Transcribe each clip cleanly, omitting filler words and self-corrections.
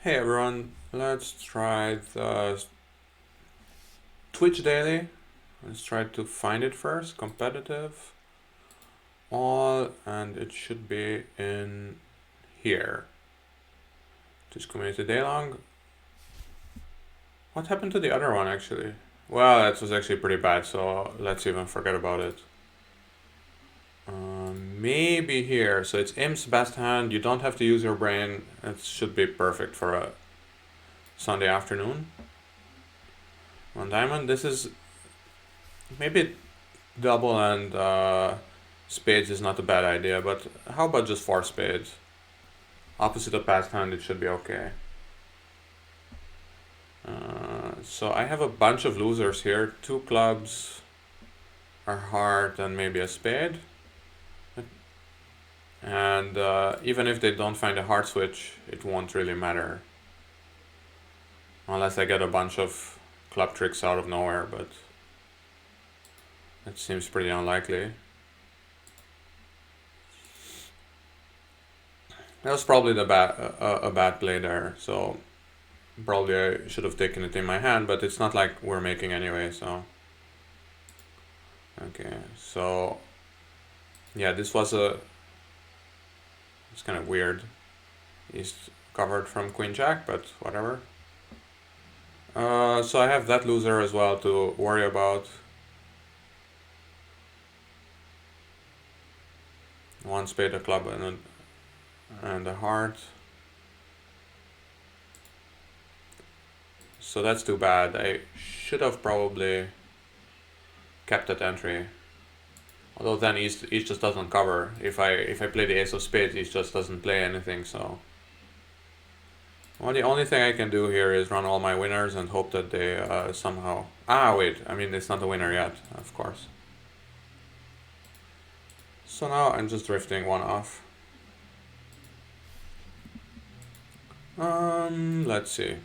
Hey everyone, let's try the Twitch daily. Let's try to find it first. Competitive, all, and it should be in here. Twitch community daylong. What happened to the other one actually? Well, that was actually pretty bad, so let's even forget about it. Maybe here. So it's Im's best hand. You don't have to use your brain. It should be perfect for a Sunday afternoon. One diamond. This is maybe double and spades is not a bad idea, but how about just four spades? Opposite of past hand, it should be okay. So I have a bunch of losers here. Two clubs, a heart, and maybe a spade. And even if they don't find a heart switch, it won't really matter. Unless I get a bunch of club tricks out of nowhere, but it seems pretty unlikely. That was probably a bad play there, so probably I should have taken it in my hand, but it's not like we're making anyway, so. Okay, so yeah, this was it's kind of weird. He's covered from Queen Jack, but whatever. So I have that loser as well to worry about. One spade, a club, and a heart. So that's too bad. I should have probably kept that entry. Although then East just doesn't cover. If I play the ace of spades, East just doesn't play anything, so. Well, the only thing I can do here is run all my winners and hope that they somehow... Ah, wait, I mean, it's not a winner yet, of course. So now I'm just drifting one off. Let's see.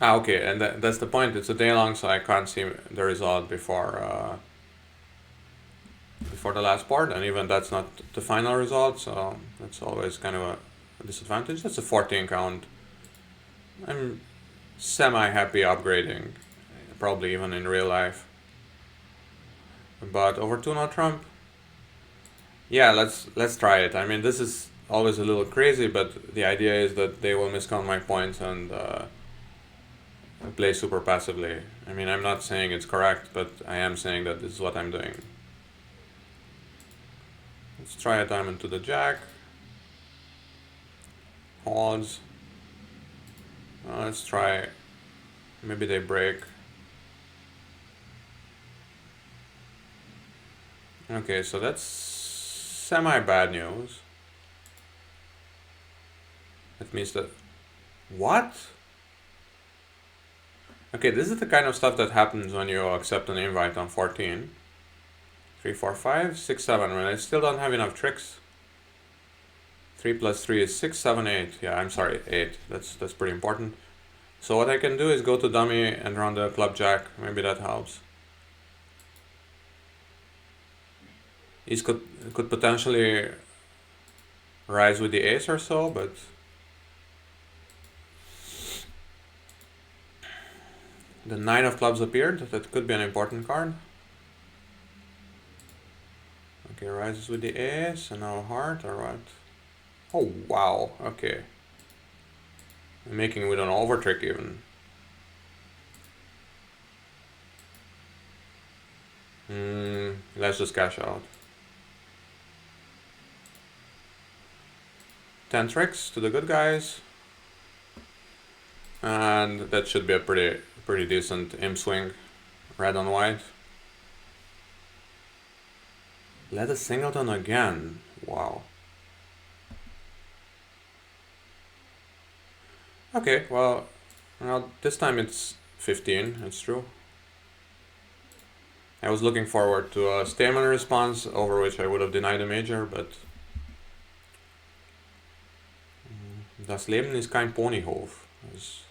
Ah, okay, and that's the point. It's a day long, so I can't see the result before the last part, and even that's not the final result, so that's always kind of a disadvantage. That's a 14 count. I'm semi-happy upgrading, probably even in real life. But over 2-0 Trump? Yeah, let's try it. I mean, this is always a little crazy, but the idea is that they will miscount my points and play super passively. I mean, I'm not saying it's correct, but I am saying that this is what I'm doing. Let's try a diamond to the jack. Odds. Let's try. Maybe they break. Okay, so that's semi-bad news. That means that... What? Okay, this is the kind of stuff that happens when you accept an invite on 14. 3, 4, 5, 6, 7. When I still don't have enough tricks. 3 plus 3 is 6, 7, 8. Yeah, I'm sorry, 8. That's pretty important. So what I can do is go to dummy and run the club jack. Maybe that helps. He could potentially rise with the ace or so, but the 9 of clubs appeared. That could be an important card. Okay, rises with the ace and now heart or what? Oh wow, okay. I'm making with an over trick even. Let's just cash out. 10 tricks to the good guys. And that should be a pretty decent imp swing. Red on white. Let a singleton again. Wow. Okay, well, this time it's 15, it's true. I was looking forward to a Stamen response, over which I would have denied a major, but... Das Leben ist kein Ponyhof, as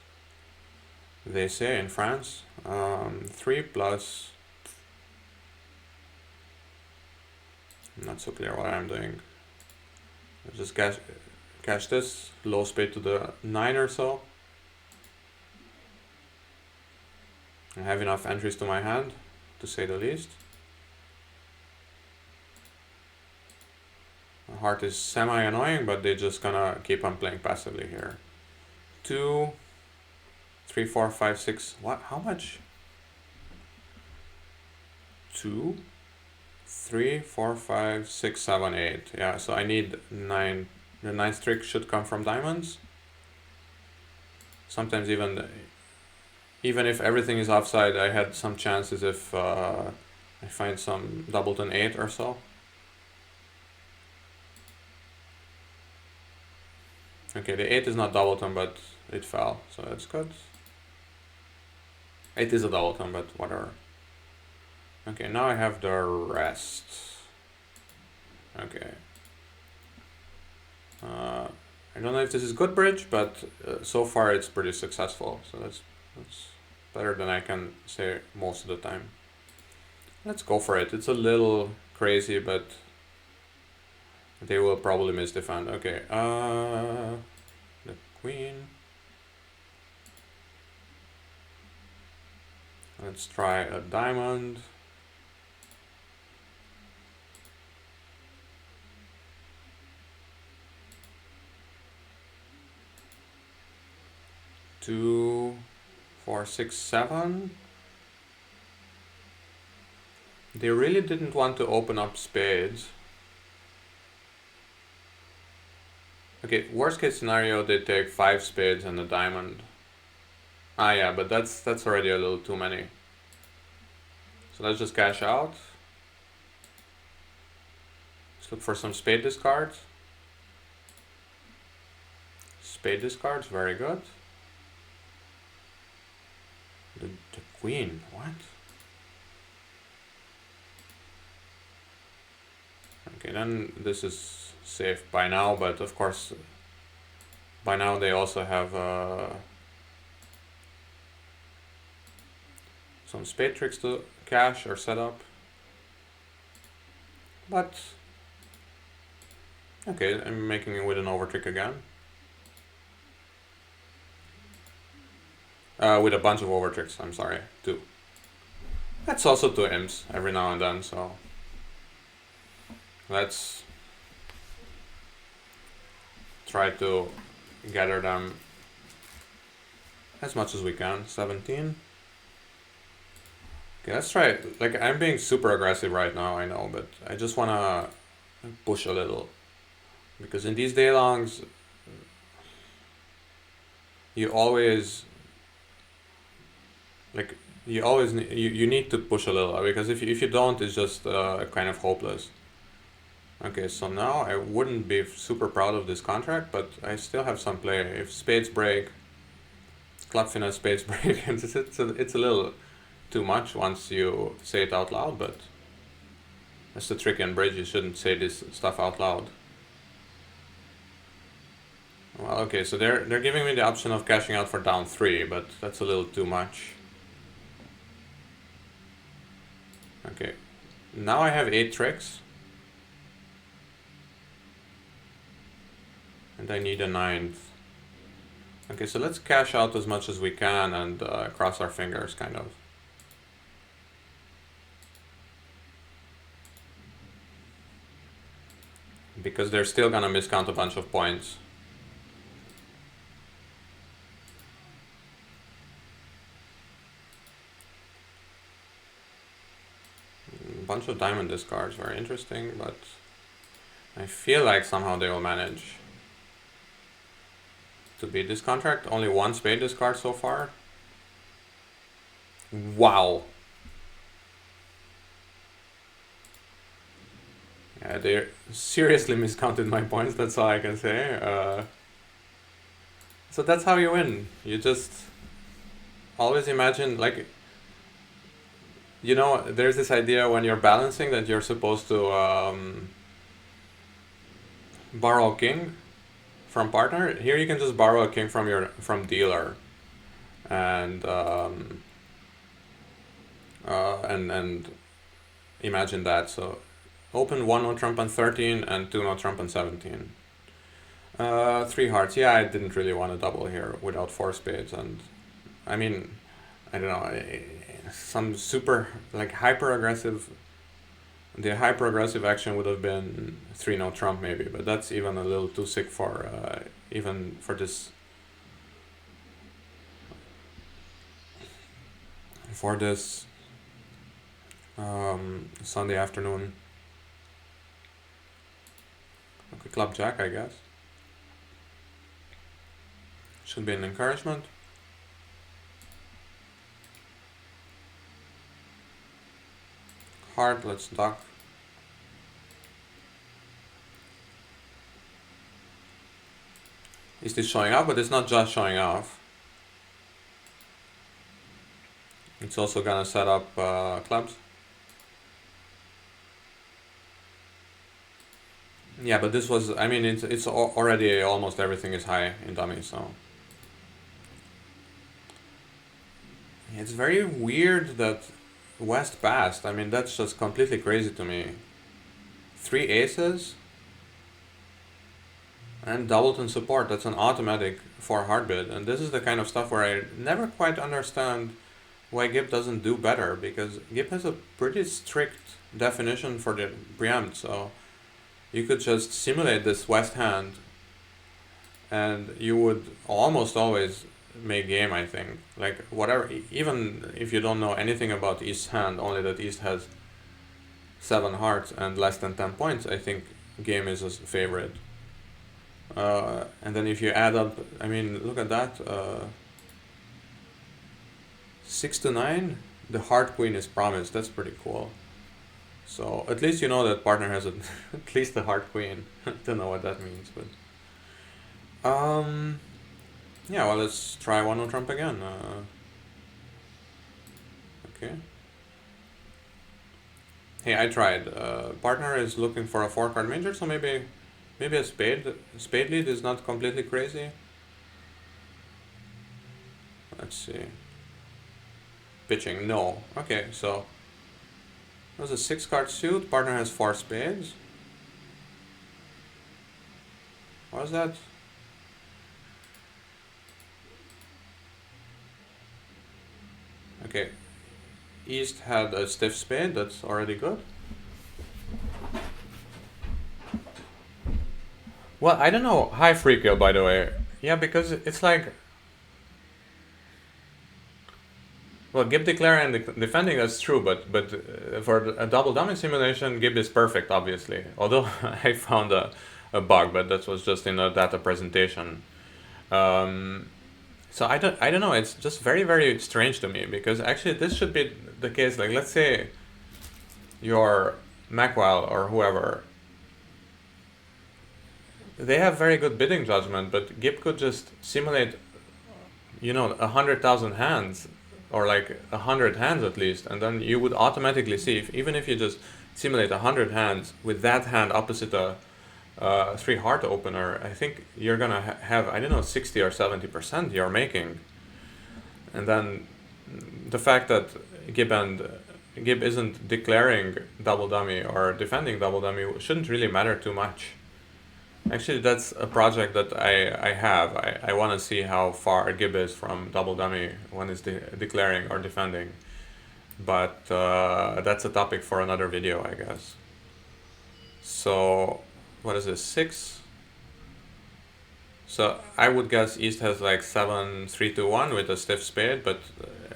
they say in France. 3 plus... Not so clear what I'm doing. Just cash this, low spade to the 9 or so. I have enough entries to my hand, to say the least. The heart is semi-annoying, but they're just gonna keep on playing passively here. 2, 3, 4, 5, 6. What? How much? 2, 3, 4, 5, 6, 7, 8. Yeah, so I need 9. The 9th trick should come from diamonds. Sometimes even if everything is offside, I had some chances if I find some doubleton 8 or so. Okay, the 8 is not doubleton, but it fell, so that's good. 8 is a doubleton, but whatever. Okay, now I have the rest. Okay. I don't know if this is good bridge, but so far it's pretty successful. So that's better than I can say most of the time. Let's go for it. It's a little crazy, but they will probably misdefend. Okay, the queen. Let's try a diamond. Two, 4, 6, 7. They really didn't want to open up spades. Okay, worst case scenario, they take 5 spades and a diamond. Ah yeah, but that's already a little too many. So let's just cash out. Let's look for some spade discards. Spade discards, very good. The queen, what? Okay, then this is safe by now, but of course, by now they also have some spade tricks to cash or set up. But, okay, I'm making it with an overtrick again. With a bunch of overtricks, I'm sorry, 2. That's also 2 imps every now and then, so let's try to gather them as much as we can. 17. Okay, let's try it. Like, I'm being super aggressive right now, I know, but I just wanna push a little. Because in these daylongs, you always you need to push a little, because if you don't, it's just kind of hopeless. Okay, so now I wouldn't be super proud of this contract, but I still have some play. If spades break, club finesse spades break, it's a little too much once you say it out loud, but that's the trick in bridge, you shouldn't say this stuff out loud. Well, okay, so they're giving me the option of cashing out for down 3, but that's a little too much. Okay, now I have 8 tricks. And I need a 9th. Okay, so let's cash out as much as we can and cross our fingers, kind of. Because they're still gonna miscount a bunch of points. Bunch of diamond discards, very interesting, but I feel like somehow they will manage to beat this contract. Only 1 spade discard so far. Wow. Yeah, they seriously miscounted my points, that's all I can say. So that's how you win. You just always imagine, like, you know, there's this idea when you're balancing that you're supposed to borrow a king from partner. Here you can just borrow a king from dealer, and imagine that. So open 1 no trump on 13 and 2 no trump on 17. Three hearts. Yeah, I didn't really want to double here without four spades, and I mean, I don't know, some super like hyper aggressive. The hyper aggressive action would have been three no trump maybe, but that's even a little too sick for even for this Sunday afternoon. Okay, club jack, I guess. Should be an encouragement. Heart, let's duck. Is this showing up? But it's not just showing off. It's also gonna set up clubs. Yeah, but this was, I mean, it's already almost everything is high in dummy, so. It's very weird that West passed. I mean, that's just completely crazy to me. Three aces and doubleton support. That's an automatic for hard bid, and this is the kind of stuff where I never quite understand why Gib doesn't do better, because Gib has a pretty strict definition for the preempt, so you could just simulate this West hand and you would almost always make game, I think. Like, whatever, even if you don't know anything about East's hand, only that East has 7 hearts and less than 10 points, I think game is a favorite. And then if you add up, I mean, look at that. 6 to 9, the heart queen is promised. That's pretty cool. So at least you know that partner has at least the heart queen. Don't know what that means, but yeah. Well, let's try one on trump again. Okay. Hey, I tried. Partner is looking for a 4-card major, so maybe a spade lead is not completely crazy. Let's see. Pitching, no. Okay, so it was a 6-card suit. Partner has 4 spades. What was that? Okay. East had a stiff spade. That's already good. Well, I don't know. High free kill, by the way. Yeah, because it's like, well, Gib declaring and defending, that's true, but for a double dummy simulation, Gib is perfect, obviously. Although I found a bug, but that was just in a data presentation. So I don't know. It's just very, very strange to me, because actually this should be the case. Like, let's say your Macwell or whoever, they have very good bidding judgment, but Gib could just simulate, 100,000 hands, or like 100 hands at least, and then you would automatically see, even if you just simulate 100 hands with that hand opposite a 3 heart opener, I think you're gonna have, I don't know, 60 or 70% you're making. And then the fact that Gib isn't declaring double dummy or defending double dummy shouldn't really matter too much. Actually, that's a project that I have. I want to see how far Gib is from double dummy when it's declaring or defending. But that's a topic for another video, I guess. So, what is this, 6? So I would guess East has like 7, 3 to 1 with a stiff spade, but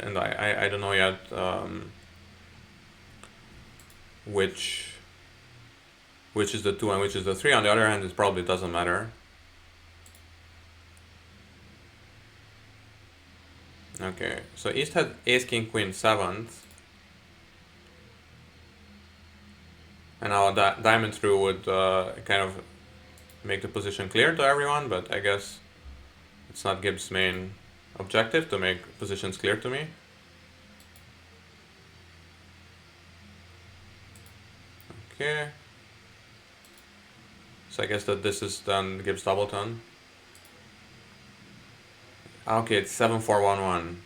and I don't know yet which is the 2 and which is the 3. On the other hand, it probably doesn't matter. Okay, so East had ace, king, queen, 7th. And now diamond through would kind of make the position clear to everyone, but I guess it's not Gib's main objective to make positions clear to me. Okay. So I guess that this is then Gib's doubleton. Okay, it's 7-4-1-1.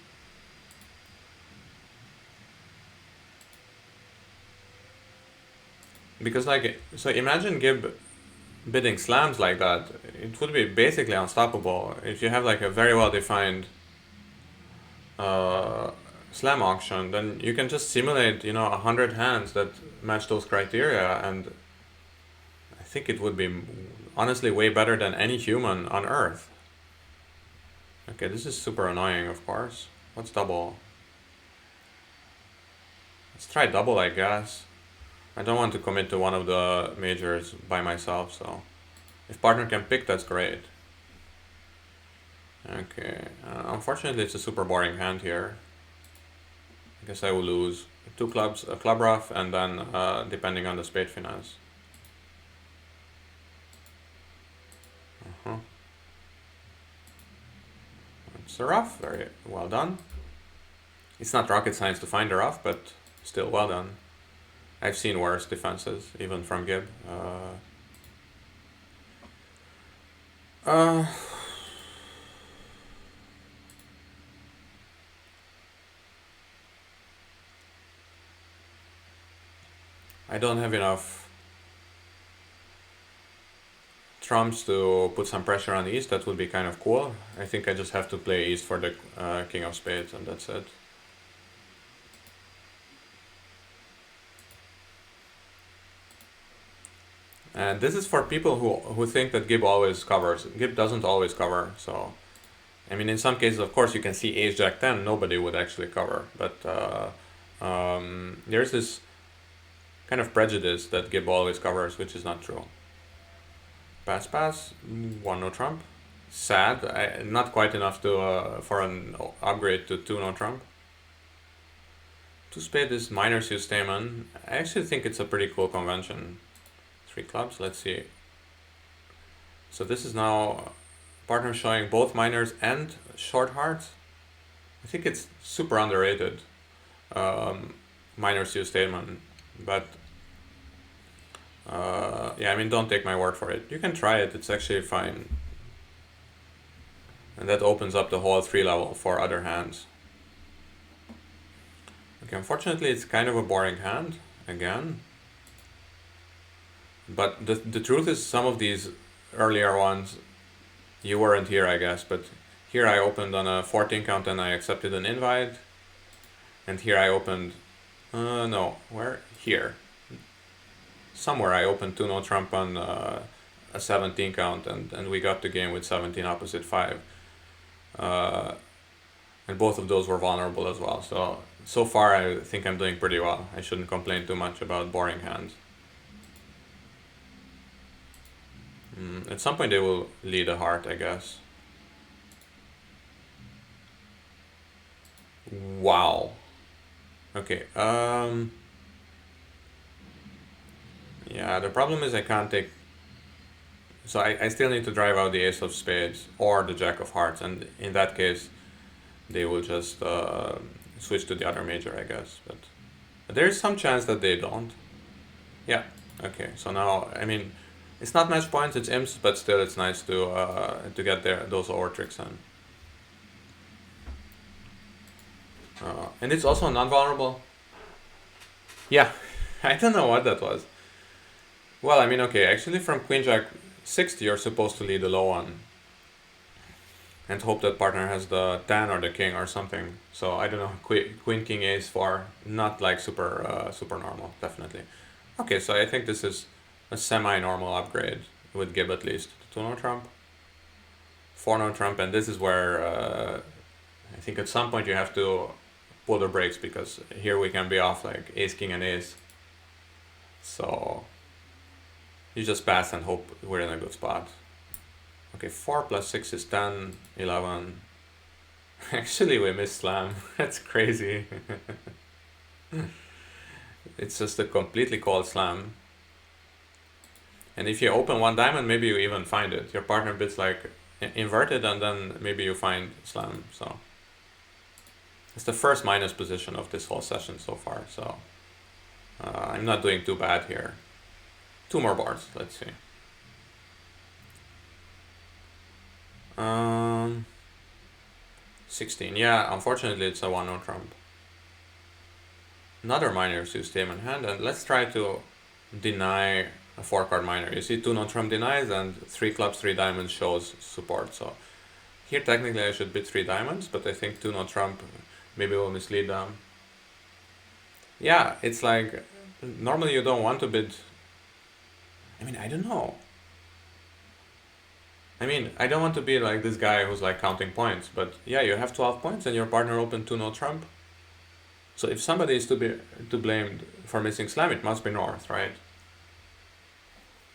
Because, like, so imagine Gib bidding slams like that, it would be basically unstoppable. If you have like a very well defined uh, slam auction, then you can just simulate, 100 hands that match those criteria, and I think it would be honestly way better than any human on Earth. Okay, this is super annoying, of course. What's double? Let's try double, I guess. I don't want to commit to one of the majors by myself, so if partner can pick, that's great. Okay, unfortunately it's a super boring hand here. I guess I will lose. Two clubs, a club rough, and then depending on the spade finesse. Uh-huh. It's a rough, very well done. It's not rocket science to find a rough, but still well done. I've seen worse defenses, even from Gib. Uh, I don't have enough trumps to put some pressure on East. That would be kind of cool. I think I just have to play East for the King of Spades, and that's it. And this is for people who think that Gib always covers. Gib doesn't always cover, so I mean, in some cases, of course, you can see Ace Jack 10, nobody would actually cover, but there's this kind of prejudice that Gib always covers, which is not true. Pass, pass, one no trump. Sad, not quite enough to for an upgrade to two no trump. Two spade is minor Sue Stamen. I actually think it's a pretty cool convention. Three clubs, let's see. So this is now partner showing both minors and short hearts. I think it's super underrated. Minor Sue Stamen, but yeah, I mean, don't take my word for it. You can try it. It's actually fine. And that opens up the whole 3 level for other hands. Okay, unfortunately, it's kind of a boring hand, again. But the truth is, some of these earlier ones, you weren't here, I guess, but here I opened on a 14 count and I accepted an invite. And here I opened, no, where? Here. Somewhere I opened 2 no trump on a 17 count, and we got the game with 17 opposite 5. And both of those were vulnerable as well. So far I think I'm doing pretty well. I shouldn't complain too much about boring hands. At some point they will lead a heart, I guess. Wow. Okay, yeah, the problem is I can't take... So I still need to drive out the ace of spades or the jack of hearts, and in that case they will just switch to the other major, I guess. But there is some chance that they don't. Yeah, okay, so now, I mean, it's not match points, it's imps, but still it's nice to get those over tricks in. And it's also non-vulnerable. Yeah, I don't know what that was. Well, I mean, okay, actually from Queen Jack 60 you're supposed to lead a low one. And hope that partner has the 10 or the king or something. So I don't know, Queen King Ace 4, not like super normal, definitely. Okay, so I think this is a semi-normal upgrade with Gib at least. 2 no trump, 4 no trump, and this is where I think at some point you have to pull the brakes, because here we can be off like ace, king, and ace. So you just pass and hope we're in a good spot. Okay, 4 plus 6 is 10, 11. Actually, we missed slam. That's crazy. It's just a completely cold slam. And if you open one diamond, maybe you even find it. Your partner bids like inverted, and then maybe you find slam. So it's the first minus position of this whole session so far. So I'm not doing too bad here. 2 more bars, let's see. 16, yeah, unfortunately it's a 1 no trump. Another minor Sue Stamen hand, and let's try to deny a 4-card minor. You see 2 non-trump denies and 3 clubs, 3 diamonds shows support. So here technically I should bid 3 diamonds, but I think 2 non-trump maybe will mislead them. Yeah, it's like, normally you don't want to bid. I mean, I don't know. I mean, I don't want to be like this guy who's like counting points, but yeah, you have 12 points and your partner opened 2 no trump. So if somebody is to blamed for missing slam, it must be North, right?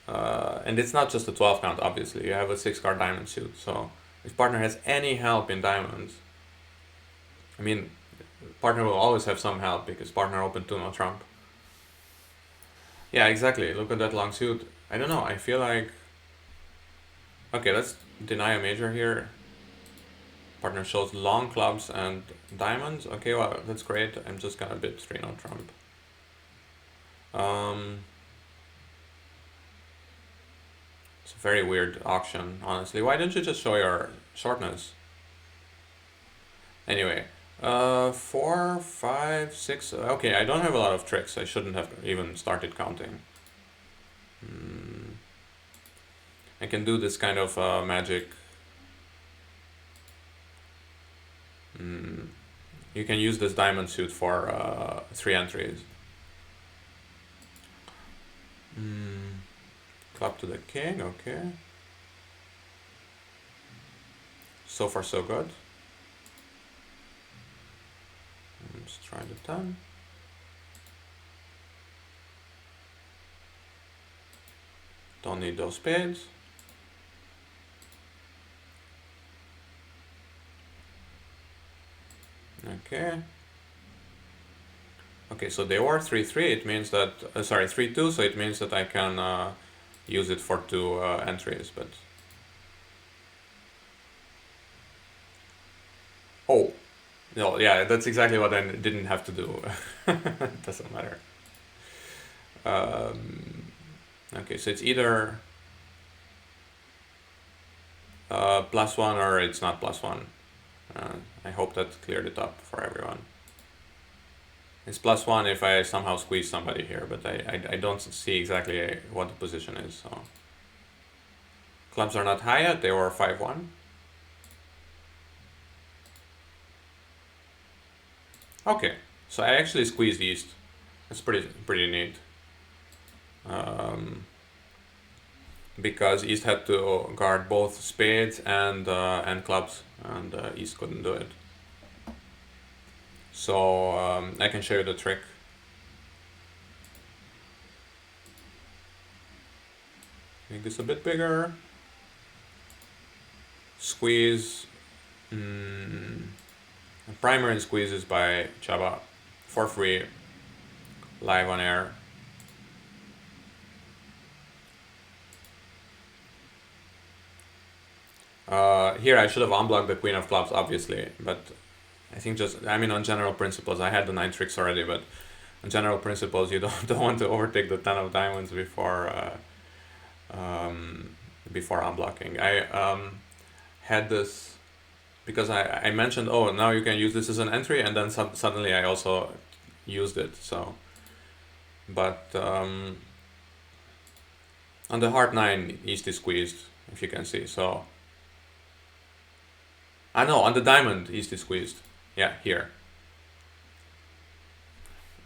And it's not just a 12 count, obviously. You have a 6-card diamond suit. So if partner has any help in diamonds, I mean, partner will always have some help because partner opened 2 no trump. Yeah, exactly. Look at that long suit. I don't know. I feel like, okay, let's deny a major here. Partner shows long clubs and diamonds. Okay, well, that's great. I'm just gonna bid 3 no trump. It's a very weird auction, honestly. Why don't you just show your shortness? Anyway, 4, 5, 6. Okay, I don't have a lot of tricks. I shouldn't have even started counting. I can do this kind of magic. You can use this diamond suit for 3 entries. Club to the king, okay. So far so good. Let's try the 10. Don't need those spades. Okay. Okay, so they were 3-3. It means that sorry, 3-2. So it means that I can use it for 2 entries. But oh, no, yeah, that's exactly what I didn't have to do. Doesn't matter. Okay, so it's either +1 or it's not +1. I hope that cleared it up for everyone. It's +1 if I somehow squeeze somebody here, but I don't see exactly what the position is. So clubs are not high yet. They were 5-1. Okay, so I actually squeezed East. That's pretty neat. Because East had to guard both spades and clubs, and East couldn't do it. So I can show you the trick. Make this a bit bigger. Squeeze. Primer and squeezes by Chaba for free, live on air. Here I should have unblocked the Queen of Clubs, obviously, but I think on general principles, I had the 9 tricks already, but on general principles, you don't want to overtake the 10 of diamonds before unblocking. I had this because I mentioned, oh, now you can use this as an entry, and then suddenly I also used it. So, but on the heart 9, East is squeezed, if you can see. So, no, on the diamond, East is squeezed. Yeah, here.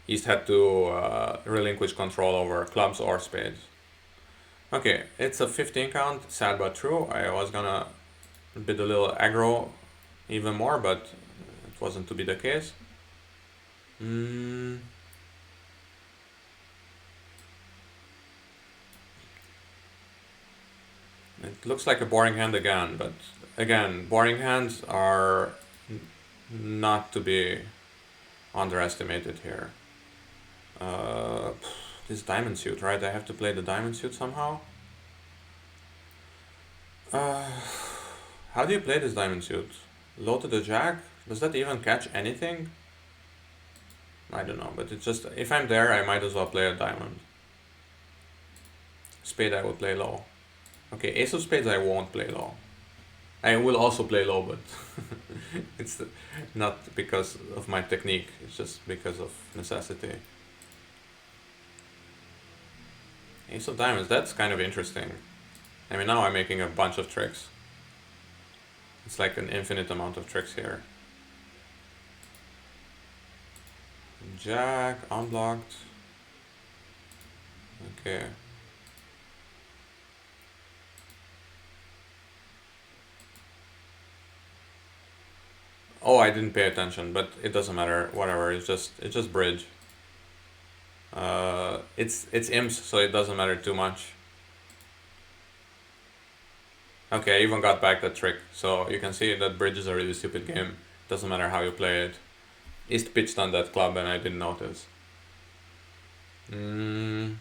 East had to relinquish control over clubs or spades. Okay, it's a 15 count, sad but true. I was gonna bid a little aggro even more, but it wasn't to be the case. It looks like a boring hand again, but again, boring hands are not to be underestimated here. This diamond suit, right? I have to play the diamond suit somehow. How do you play this diamond suit? Low to the jack? Does that even catch anything? I don't know, but it's just, if I'm there, I might as well play a diamond. Spade I will play low. Okay, ace of spades I won't play low. I will also play low, but it's not because of my technique, it's just because of necessity. Ace of diamonds, that's kind of interesting. I mean, now I'm making a bunch of tricks. It's like an infinite amount of tricks here. Jack, unblocked. Okay. Oh, I didn't pay attention, but it doesn't matter. Whatever. It's just bridge. It's imps, so it doesn't matter too much. Okay, I even got back that trick, so you can see that bridge is a really stupid game. Doesn't matter how you play it. East pitched on that club, and I didn't notice. Mm,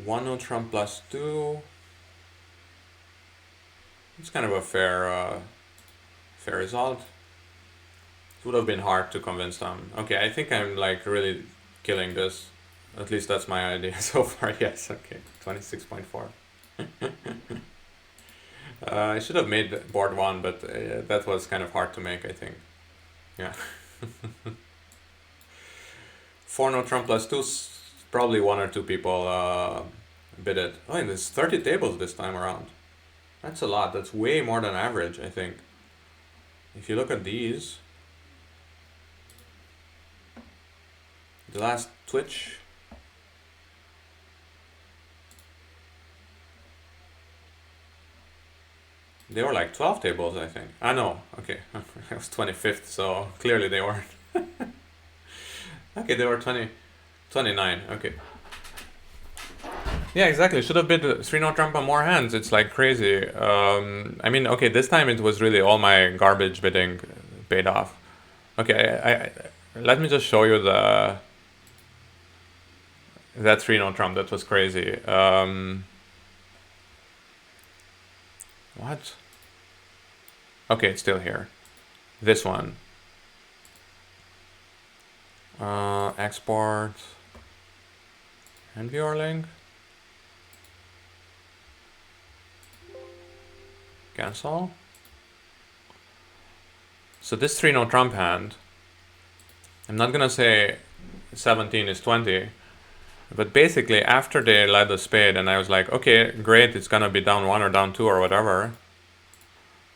1 no trump plus 2. It's kind of a fair result. It would have been hard to convince them. Okay, I think I'm like really killing this. At least that's my idea so far. Yes, okay. 26.4. I should have made board 1, but that was kind of hard to make, I think. Yeah. 4 no trump plus 2, probably 1 or 2 people bid it. Oh, and there's 30 tables this time around. That's a lot. That's way more than average, I think. If you look at these, the last Twitch, they were like 12 tables, I think. Ah, no. Okay. I was 25th, so clearly they weren't. Okay, they were 29. Okay. Yeah, exactly. Should have bid 3 no trump on more hands. It's like crazy. I mean, okay, this time it was really all my garbage bidding paid off. Okay, let me just show you that 3 no trump. That was crazy. What? Okay, it's still here. This one. Export. And viewer link. Cancel. So this 3 no trump hand, I'm not gonna say 17 is 20, but basically after they led the spade and I was like, okay, great, it's gonna be down 1 or down 2 or whatever,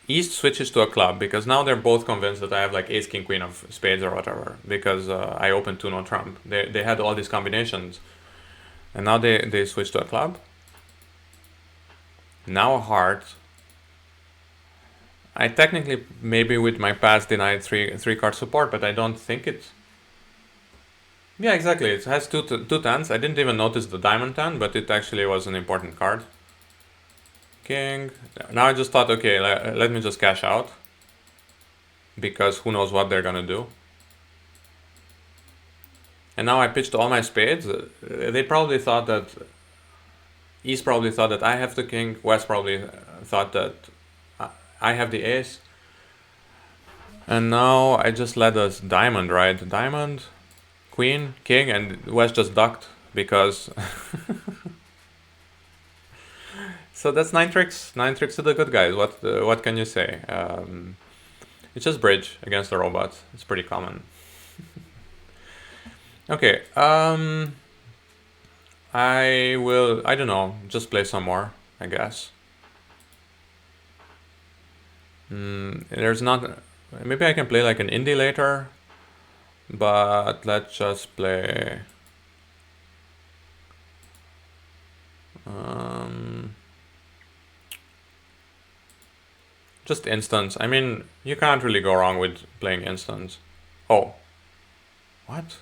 East switches to a club because now they're both convinced that I have like ace, king, queen of spades or whatever because I opened 2 no trump. They had all these combinations and now they switch to a club. Now a heart. I technically maybe with my pass denied three card support, but I don't think it. Yeah, exactly. It has two tens. I didn't even notice the diamond ten, but it actually was an important card. King. Now I just thought, okay, let me just cash out because who knows what they're gonna do. And now I pitched all my spades. They probably thought that East probably thought that I have the king. West probably thought that I have the ace. And now I just led us diamond, right? Diamond, queen, king, and West just ducked because. So that's 9 tricks. 9 tricks to the good guys. What can you say? It's just bridge against the robot. It's pretty common. Okay. I will. I don't know. Just play some more, I guess. There's not. Maybe I can play like an indie later, but let's just play. Just instance. I mean, you can't really go wrong with playing instance. Oh. What?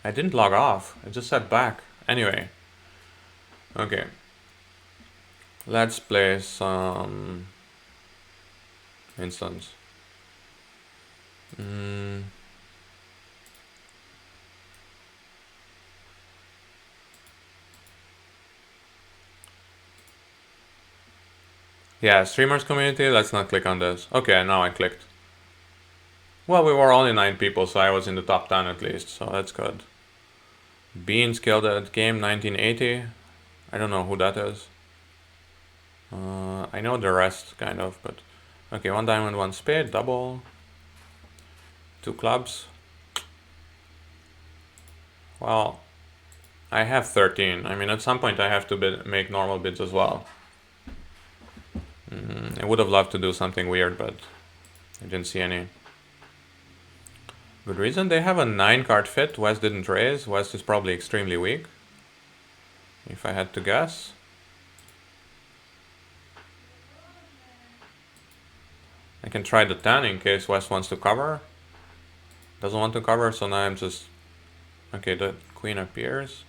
I didn't log off. I just said back. Anyway. Okay. Let's play some instance. Yeah, streamers community, let's not click on this. Okay, now I clicked. Well, we were only 9 people, so I was in the top 10 at least, so that's good. Beans killed that game 1980. I don't know who that is. I know the rest, kind of, but... Okay, 1 diamond, 1 spade, double. 2 clubs. Well, I have 13. I mean, at some point I have to make normal bids as well. I would have loved to do something weird, but I didn't see any good reason. They have a 9 card fit. West didn't raise. West is probably extremely weak, if I had to guess. I can try the 10 in case West wants to cover. Doesn't want to cover, so now I'm just... Okay, the queen appears.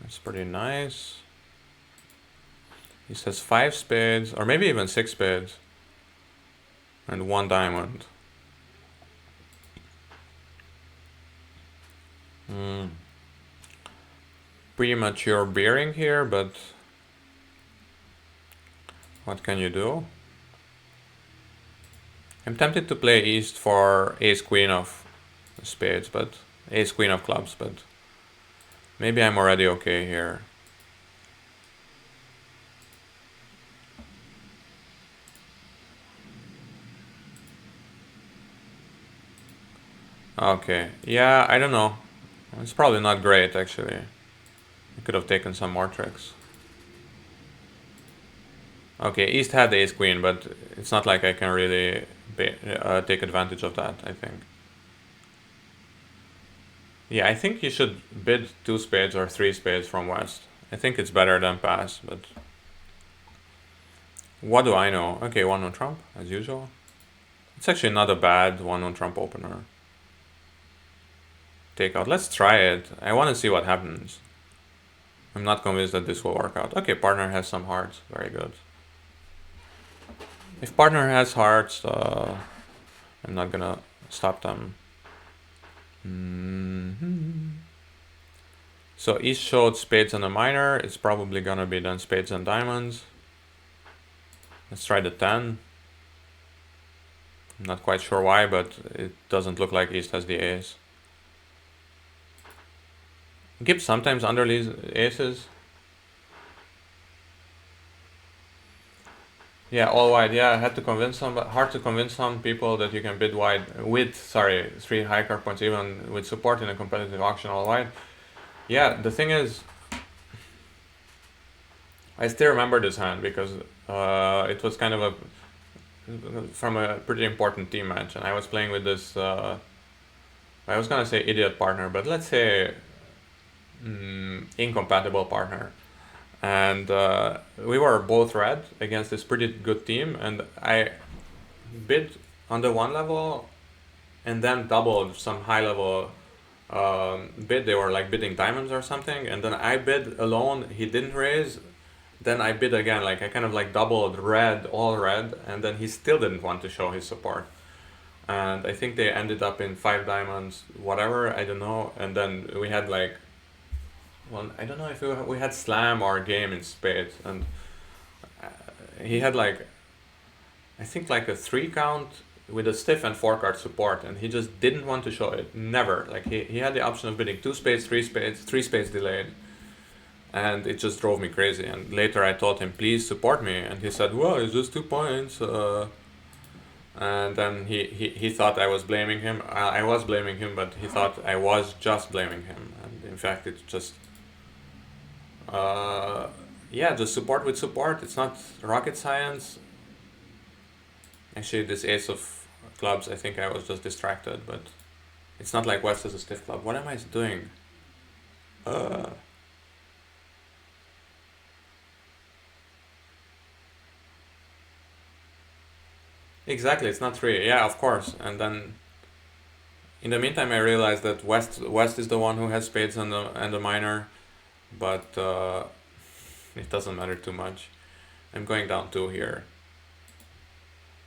That's pretty nice. He says 5 spades, or maybe even 6 spades. And 1 diamond. Premature bearing here, but... What can you do? I'm tempted to play East for ace-queen of spades, but... Ace-queen of clubs, but... Maybe I'm already okay here. Okay, yeah, I don't know. It's probably not great, actually. I could have taken some more tricks. Okay, East had the ace-queen, but it's not like I can really take advantage of that, I think. Yeah, I think you should bid 2 spades or 3 spades from West. I think it's better than pass, but... What do I know? Okay, 1 on trump, as usual. It's actually not a bad 1 on trump opener. Take out. Let's try it. I want to see what happens. I'm not convinced that this will work out. Okay, partner has some hearts. Very good. If partner has hearts, I'm not gonna stop them. So East showed spades and a minor. It's probably gonna be then spades and diamonds. Let's try the 10. I'm not quite sure why, but it doesn't look like East has the ace. Gibbs sometimes underleads aces. Yeah, all wide. Yeah, I had to convince some, but hard to convince some people that you can bid wide with, 3 high card points, even with support in a competitive auction all wide. Yeah, the thing is, I still remember this hand because it was kind of from a pretty important team match, and I was playing with this, I was gonna say idiot partner, but let's say incompatible partner. And we were both red against this pretty good team, and I bid on the 1 level and then doubled some high level bid. They were like bidding diamonds or something, and then I bid alone. He didn't raise. Then I bid again, like I kind of like doubled red, all red, and then he still didn't want to show his support. And I think they ended up in 5 diamonds, whatever, I don't know. And then we had like, well, I don't know if we had slam or game in spades, and he had like, I think like a 3 count with a stiff and 4 card support, and he just didn't want to show it. Never. Like he had the option of bidding 2 spades, 3 spades, 3 spades delayed, and it just drove me crazy. And later I told him, please support me, and he said, well, it's just 2 points. And then he thought I was blaming him. I was blaming him, but he thought I was just blaming him, and in fact it's just yeah, just support with support. It's not rocket science. Actually, this ace of clubs, I think I was just distracted, but it's not like West is a stiff club. What am I doing? Exactly, it's not 3. Yeah, of course. And then in the meantime I realized that West is the one who has spades and the minor, but it doesn't matter too much. I'm going down 2 here.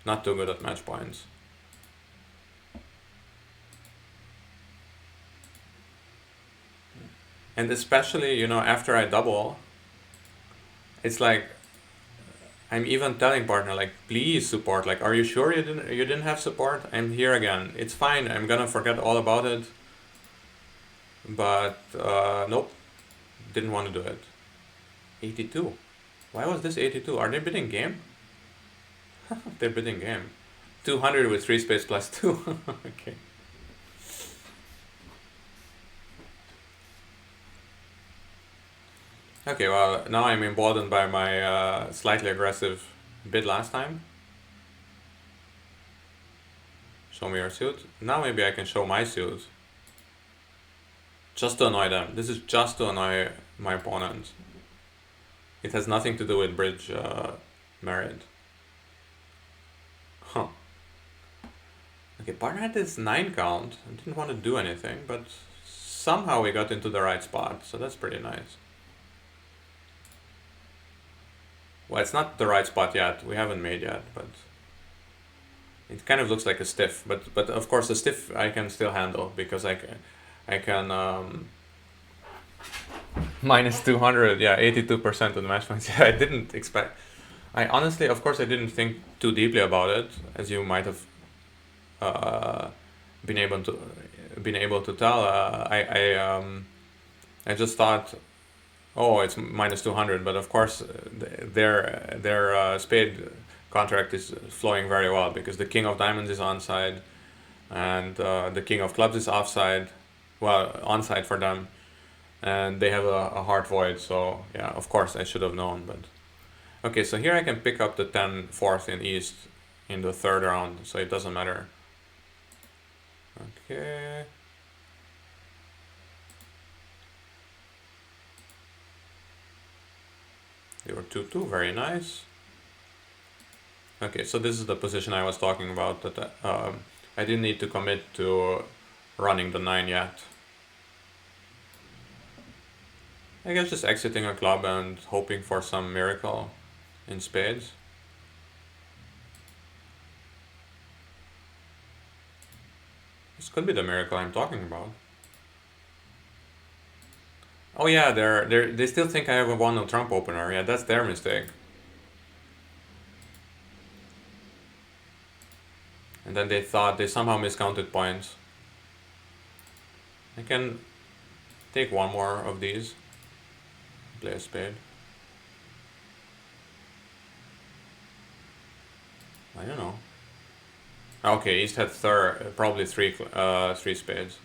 Not too good at match points. And especially, you know, after I double, it's like I'm even telling partner, like, please support. Like, are you sure you didn't have support? I'm here again. It's fine. I'm gonna forget all about it. But nope, didn't want to do it. 82. Why was this 82? Are they bidding game? They're bidding game. 200 with 3 space plus 2. Okay. Okay, well, now I'm emboldened by my slightly aggressive bid last time. Show me your suit. Now maybe I can show my suit. Just to annoy them. This is just to annoy my opponent. It has nothing to do with bridge merit. Huh. Okay, partner had this 9 count. I didn't want to do anything, but somehow we got into the right spot, so that's pretty nice. Well, it's not the right spot yet. We haven't made yet, but it kind of looks like a stiff. But of course, the stiff I can still handle because I can minus 200. Yeah, 82% of the match points. Yeah, I didn't expect. I honestly, of course, I didn't think too deeply about it, as you might have uh, been able to tell. I just thought, oh, it's minus 200, but of course, their spade contract is flowing very well because the king of diamonds is onside, and the king of clubs is offside, well, onside for them, and they have a heart void. So yeah, of course, I should have known. But okay, so here I can pick up the 10-4 in east in the third round, so it doesn't matter. Okay. They were 2-2, very nice. Okay, so this is the position I was talking about, that I didn't need to commit to running the 9 yet. I guess just exiting a club and hoping for some miracle in spades. This could be the miracle I'm talking about. Oh yeah, they still think I have a 1-0 trump opener. Yeah, that's their mistake. And then they thought they somehow miscounted points. I can take one more of these. Play a spade. I don't know. Okay, East had probably three spades.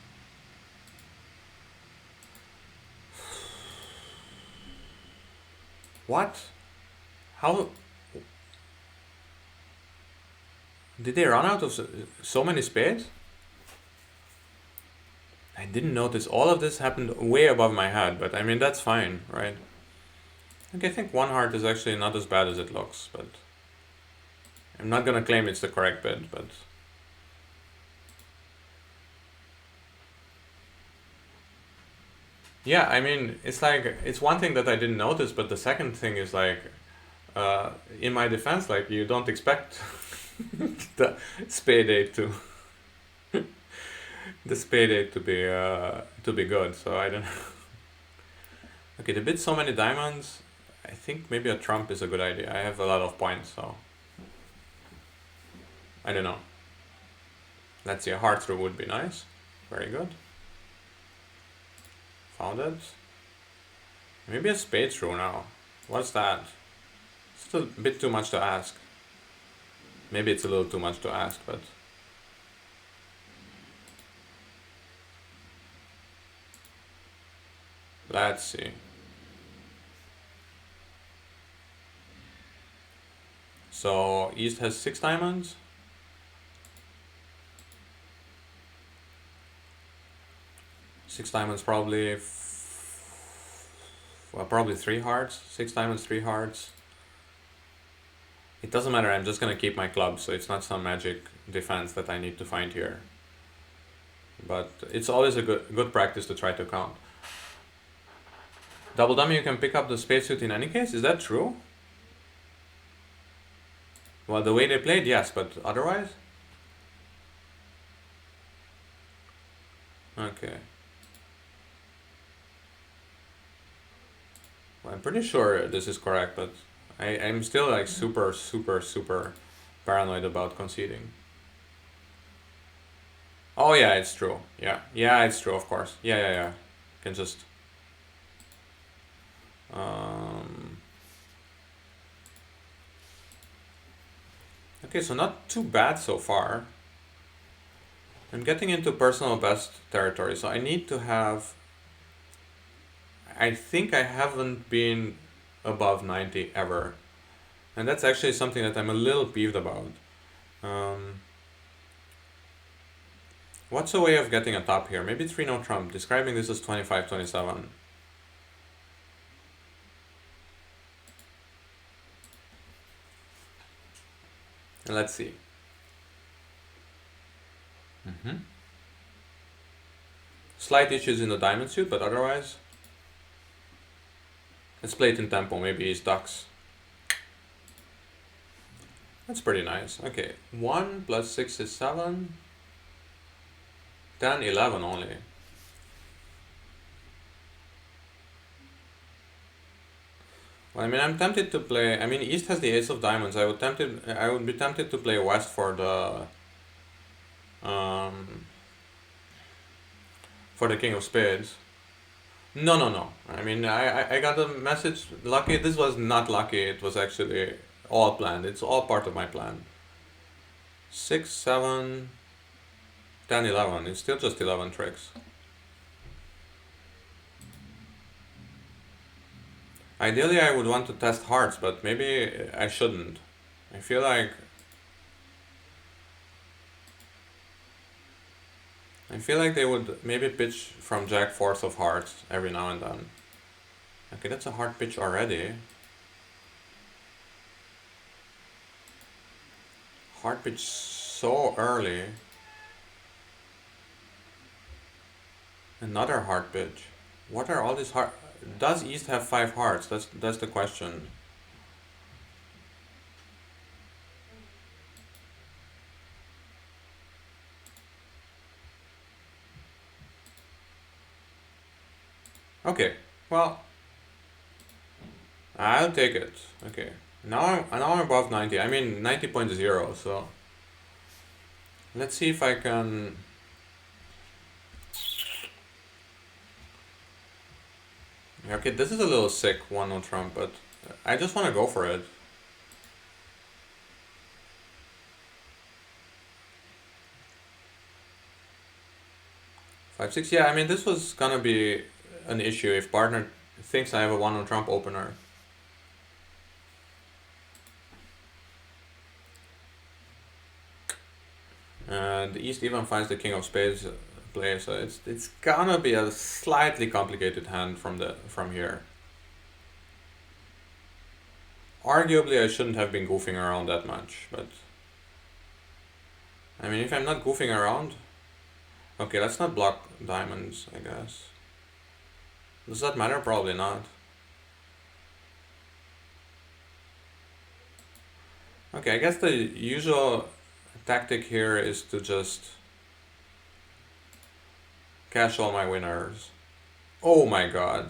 What? How did they run out of so many spades? I didn't notice. All of this happened way above my head, but I mean that's fine, right? Okay, I think one heart is actually not as bad as it looks, but I'm not gonna claim it's the correct bid, but yeah, I mean it's like it's one thing that I didn't notice, but the second thing is like in my defense, like you don't expect the spade eight to the spade eight to be good, so I don't know. Okay, to bid so many diamonds, I think maybe a trump is a good idea. I have a lot of points, so I don't know. Let's see, a heart through would be nice. Very good. Found it. Maybe a spade through now. What's that? It's a bit too much to ask. Maybe it's a little too much to ask, but let's see. So East has 6 diamonds. Six diamonds probably. Well, probably 3 hearts. 6 diamonds, 3 hearts. It doesn't matter. I'm just gonna keep my club, so it's not some magic defense that I need to find here. But it's always a good practice to try to count. Double dummy, you can pick up the spade suit in any case. Is that true? Well, the way they played, yes, but otherwise? Okay. Well, I'm pretty sure this is correct, but I'm still like super, super, super paranoid about conceding. Oh yeah, it's true. Yeah, yeah, it's true, of course. Yeah, yeah, yeah. Can just. Um, okay, so not too bad so far. I'm getting into personal best territory, so I need to have. I think I haven't been above 90 ever. And that's actually something that I'm a little peeved about. Um, what's a way of getting a top here? Maybe 3 no trump, describing this as 25-27. And let's see. Slight issues in the diamond suit, but otherwise... Let's play it in tempo, maybe he's ducks. That's pretty nice. Okay, 1 plus 6 is 7. 10, 11 only. Well, I mean, I'm tempted to play... I mean, East has the ace of diamonds. I would be tempted to play West for the... for the king of spades. No. I mean, I got a message. Lucky, this was not lucky. It was actually all planned. It's all part of my plan. 6, 7, 10, 11. It's still just 11 tricks. Ideally, I would want to test hearts, but maybe I shouldn't. I feel like they would maybe pitch from Jack fourth of hearts every now and then. Okay, that's a hard pitch already. Hard pitch so early. Another hard pitch. What are all these hard... Does East have 5 hearts? That's the question. Okay, well, I'll take it. Okay, now I'm above 90. I mean 90.0. So let's see if I can. Okay, this is a little sick, 1 no trump, but I just want to go for it. Five, 6, yeah, I mean, this was gonna be an issue if partner thinks I have a 1 no trump opener. And the East even finds the king of spades play, so it's gonna be a slightly complicated hand from here. Arguably, I shouldn't have been goofing around that much, but I mean, if I'm not goofing around, okay, let's not block diamonds, I guess. Does that matter? Probably not. Okay, I guess the usual tactic here is to just cash all my winners. Oh my god.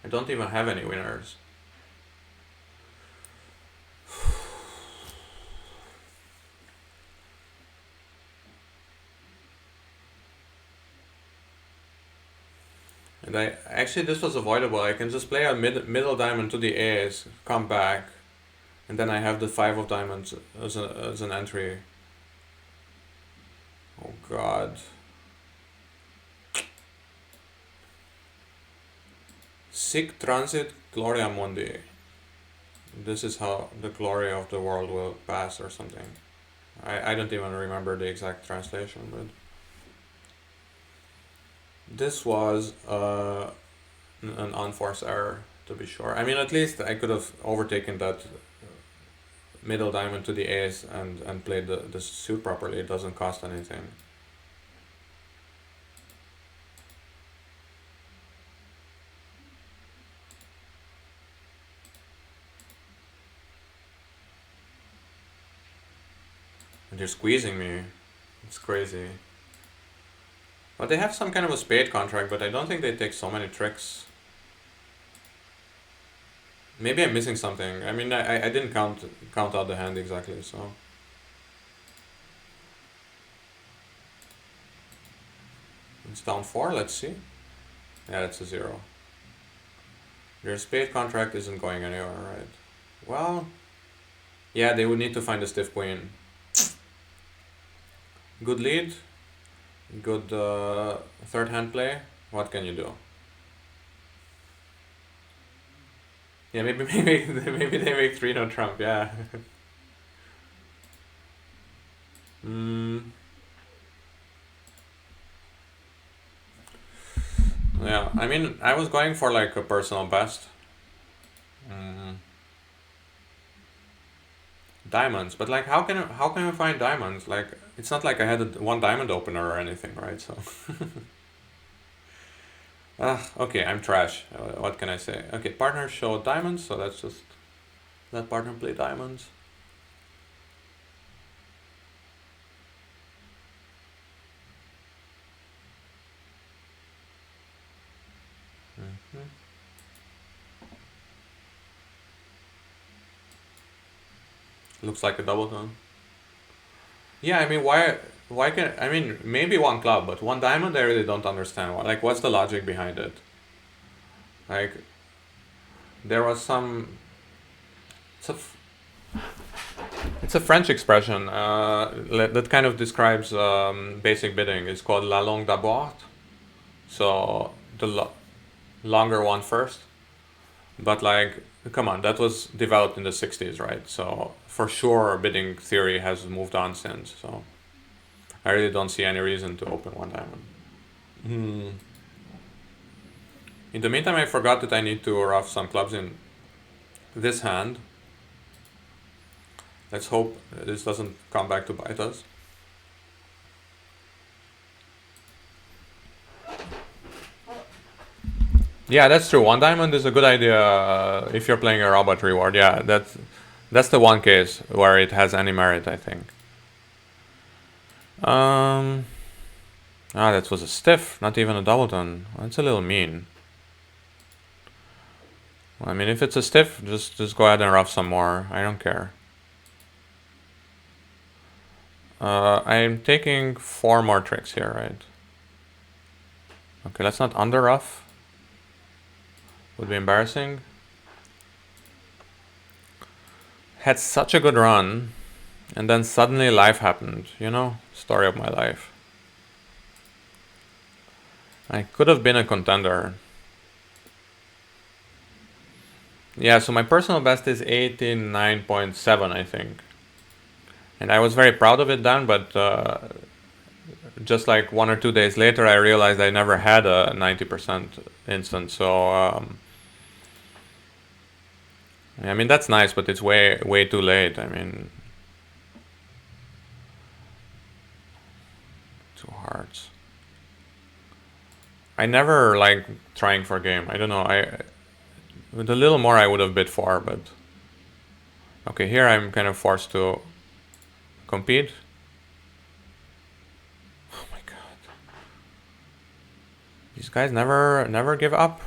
I don't even have any winners. And actually this was avoidable. I can just play a middle diamond to the ace, come back, and then I have the 5 of diamonds as an entry. Oh god. Sic transit gloria mundi. This is how the glory of the world will pass or something. I don't even remember the exact translation, but this was an unforced error, to be sure. I mean, at least I could have overtaken that middle diamond to the ace and played the suit properly. It doesn't cost anything. And they're squeezing me. It's crazy. But they have some kind of a spade contract, but I don't think they take so many tricks. Maybe I'm missing something. I mean, I didn't count out the hand exactly, so. It's down 4, let's see. Yeah, that's a 0. Their spade contract isn't going anywhere, right? Well, yeah, they would need to find a stiff queen. Good lead. Good third hand play. What can you do? Yeah, maybe they make three no trump. Yeah. mm, yeah. I mean, I was going for like a personal best. Mm, diamonds, but like, how can I find diamonds? Like, it's not like I had one diamond opener or anything, right? So, okay, I'm trash. What can I say? Okay, partner show diamonds, so let's just let partner play diamonds. Hmm. Looks like a double tone. Yeah, I mean, why can I mean maybe one club, but one diamond I really don't understand. Like, what's the logic behind it? Like, there was some. It's a it's a French expression that kind of describes basic bidding. It's called la longue d'abord, so the longer one first. But like, come on, that was developed in the '60s, right? So for sure, bidding theory has moved on since. So I really don't see any reason to open one diamond. Hmm. In the meantime, I forgot that I need to rough some clubs in this hand. Let's hope this doesn't come back to bite us. Yeah, that's true. One diamond is a good idea if you're playing a robot reward. Yeah, that's the one case where it has any merit, I think. Um, that was a stiff, not even a doubleton. That's a little mean. I mean, if it's a stiff, just go ahead and rough some more. I don't care. I'm taking four more tricks here, right? Okay, let's not under rough. Would be embarrassing. Had such a good run, and then suddenly life happened. Story of my life. I could have been a contender. Yeah, so my personal best is 89.7, I think. And I was very proud of it then, but just like 1 or 2 days later, I realized I never had a 90% instance. So, I mean, that's nice, but it's way, way too late. I mean, two hearts. I never like trying for game. I don't know. With a little more, I would have bid for, but okay, here I'm kind of forced to compete. Oh my god, these guys never give up.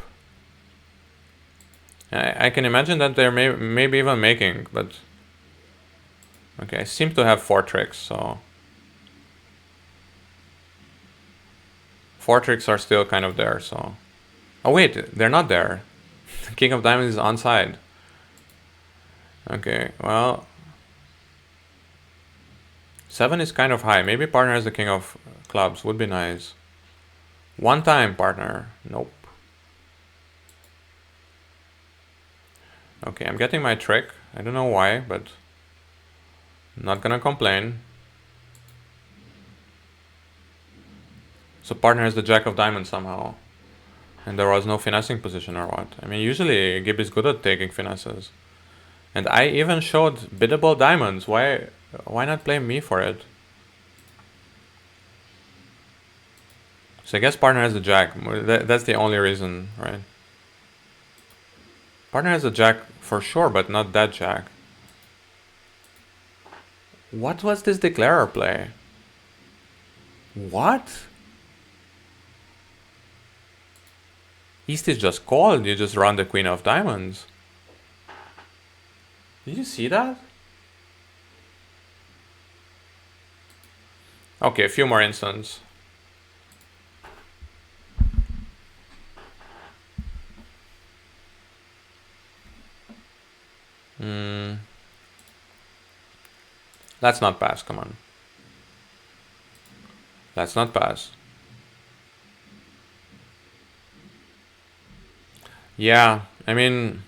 I can imagine that they're maybe even making, but okay, I seem to have four tricks, so four tricks are still kind of there. So, oh wait, they're not there. King of Diamonds is on side. Okay, well, seven is kind of high. Maybe partner has the King of Clubs. Would be nice. One time, partner. Nope. Okay, I'm getting my trick. I don't know why, but I'm not gonna complain. So partner has the Jack of Diamonds somehow. And there was no finessing position or what? I mean, usually Gib is good at taking finesses. And I even showed biddable diamonds. Why not blame me for it? So I guess partner has the Jack. That's the only reason, right? Partner has a Jack for sure, but not that Jack. What was this declarer play? What? East is just called. You just run the Queen of Diamonds. Did you see that? Okay, a few more instants. Let's not pass, come on. Let's not pass. Yeah, I mean,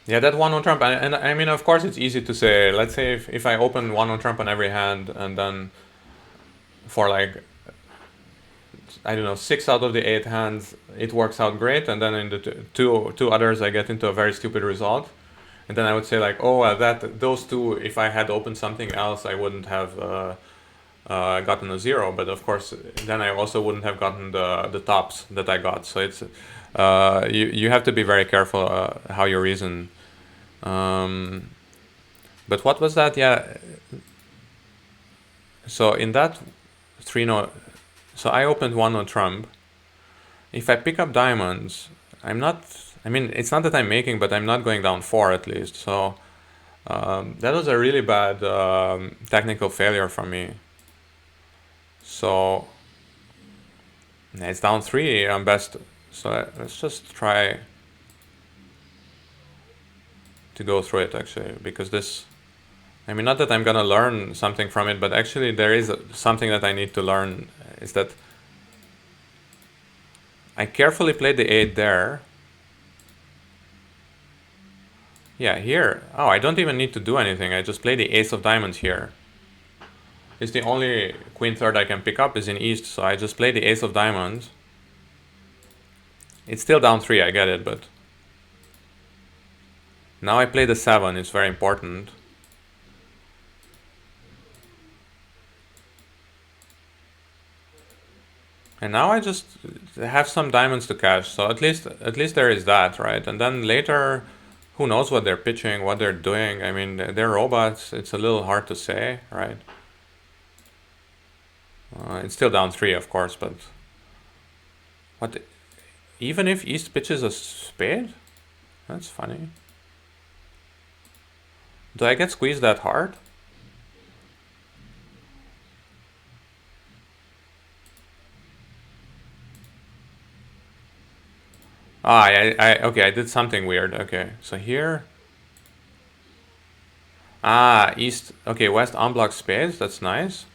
Yeah, that one on trump, and I mean, of course, it's easy to say. Let's say if I open one on trump on every hand, and then for like, I don't know, 6 out of the 8 hands, it works out great, and then in the two others, I get into a very stupid result, and then I would say like, oh, that those two, if I had opened something else, I wouldn't have gotten a 0. But of course, then I also wouldn't have gotten the tops that I got. So it's you have to be very careful how you reason. But what was that? Yeah. So in that 3 no, so I opened one on trump. If I pick up diamonds, I'm not. I mean, it's not that I'm making, but I'm not going down 4 at least. So that was a really bad technical failure from me. So it's down 3 on best. So let's just try to go through it actually, because this. I mean, not that I'm gonna learn something from it, but actually there is something that I need to learn. Is that I carefully played the 8 there. Yeah, here. Oh, I don't even need to do anything. I just play the ace of diamonds here. It's the only queen third I can pick up is in east, so I just play the ace of diamonds. It's still down 3, I get it, but now I play the 7, it's very important. And now I just have some diamonds to cash, so at least there is that, right? And then later, who knows what they're pitching, what they're doing. I mean, they're robots, it's a little hard to say, right? It's still down 3, of course, but what? Even if East pitches a spade? That's funny. Do I get squeezed that hard? Ah, okay, I did something weird. Okay, so here. Ah, East. Okay, West unblock spades. That's nice.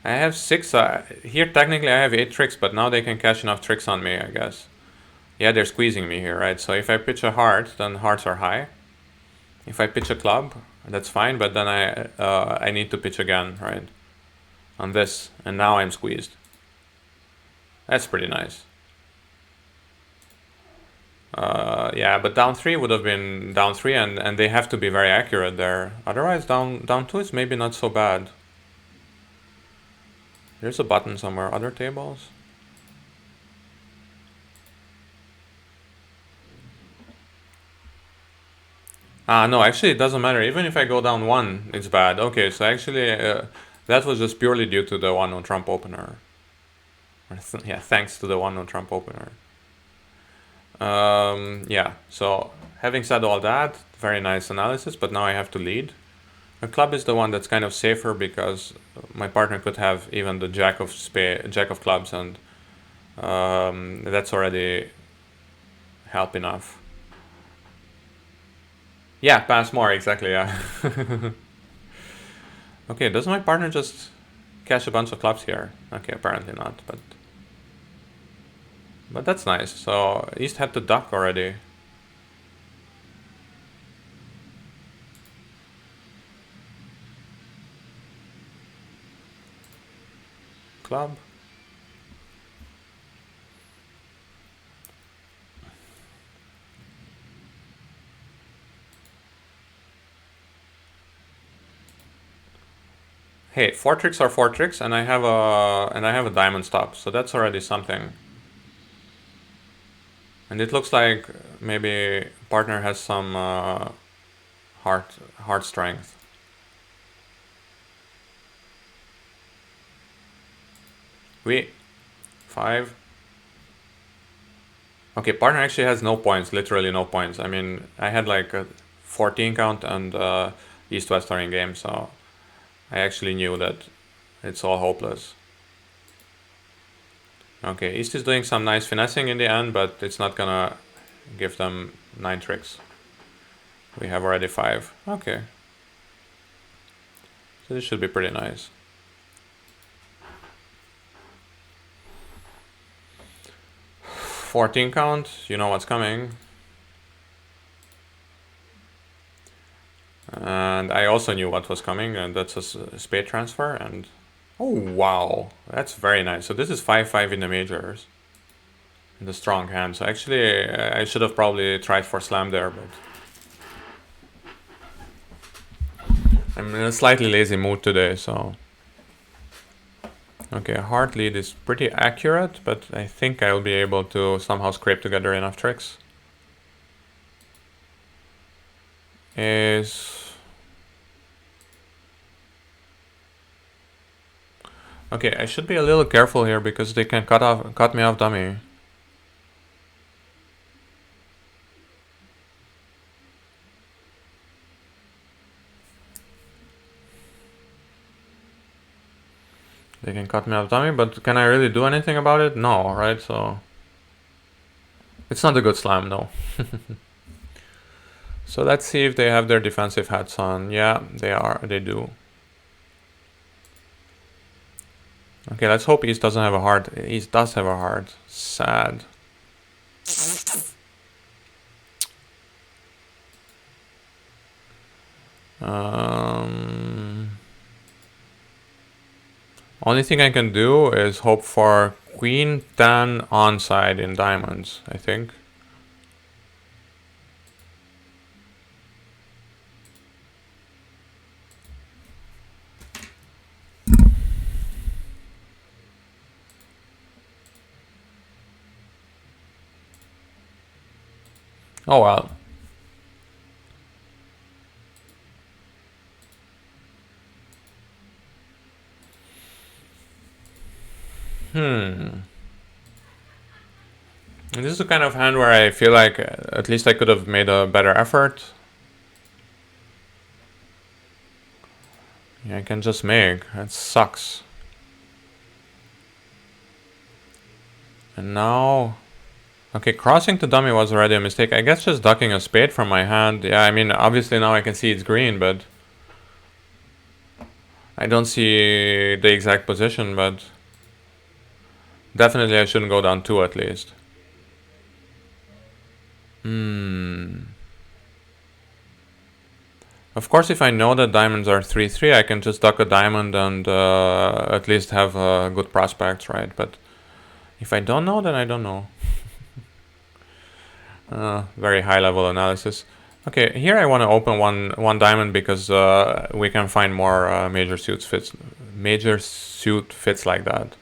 I have 6. Here, technically, I have 8 tricks, but now they can cash enough tricks on me, I guess. Yeah, they're squeezing me here, right? So if I pitch a heart, then hearts are high. If I pitch a club, that's fine, but then I need to pitch again, right? On this, and now I'm squeezed. That's pretty nice. Yeah, but down 3 would have been down 3, and they have to be very accurate there. Otherwise, down 2 is maybe not so bad. There's a button somewhere. Other tables? Ah, no, actually, it doesn't matter. Even if I go down 1, it's bad. Okay, so actually, that was just purely due to the one on Trump opener. Yeah, thanks to the one on Trump opener. Yeah, so having said all that, very nice analysis, but now I have to lead. A club is the one that's kind of safer because my partner could have even the jack of clubs, and that's already help enough. Yeah, pass more, exactly, yeah. Okay, does my partner just cash a bunch of clubs here? Okay, apparently not, but that's nice. So East had to duck already. Club. Hey, 4 tricks are 4 tricks, and I have a diamond stop, so that's already something. And it looks like maybe partner has some heart strength. We 5. Okay, partner actually has no points, literally no points. I mean, I had like a 14 count and East-West are in game, so I actually knew that it's all hopeless. Okay, East is doing some nice finessing in the end, but it's not gonna give them 9 tricks. We have already 5. Okay. So this should be pretty nice. 14 count, you know what's coming. And I also knew what was coming, and that's a spade transfer. And oh wow, that's very nice. So this is 5-5 in the majors, in the strong hand. So actually, I should have probably tried for slam there, but I'm in a slightly lazy mood today. So okay, a hard lead is pretty accurate, but I think I'll be able to somehow scrape together enough tricks. Okay, I should be a little careful here because they can cut me off dummy. They can cut me off dummy, but can I really do anything about it? No, right? So it's not a good slam, no. So let's see if they have their defensive hats on. Yeah, they do. Okay, let's hope East doesn't have a heart. East does have a heart. Sad. Only thing I can do is hope for Queen 10 onside in diamonds, I think. Oh well. And this is the kind of hand where I feel like at least I could have made a better effort. Yeah, I can just make. That sucks. And now... Okay, crossing to dummy was already a mistake. I guess just ducking a spade from my hand. Yeah, I mean, obviously now I can see it's green, but... I don't see the exact position, but... Definitely I shouldn't go down 2 at least. Of course, if I know that diamonds are 3-3, I can just duck a diamond and at least have good prospects, right? But if I don't know, then I don't know. Very high level analysis. Okay, here I want to open one diamond because we can find more major suit fits like that.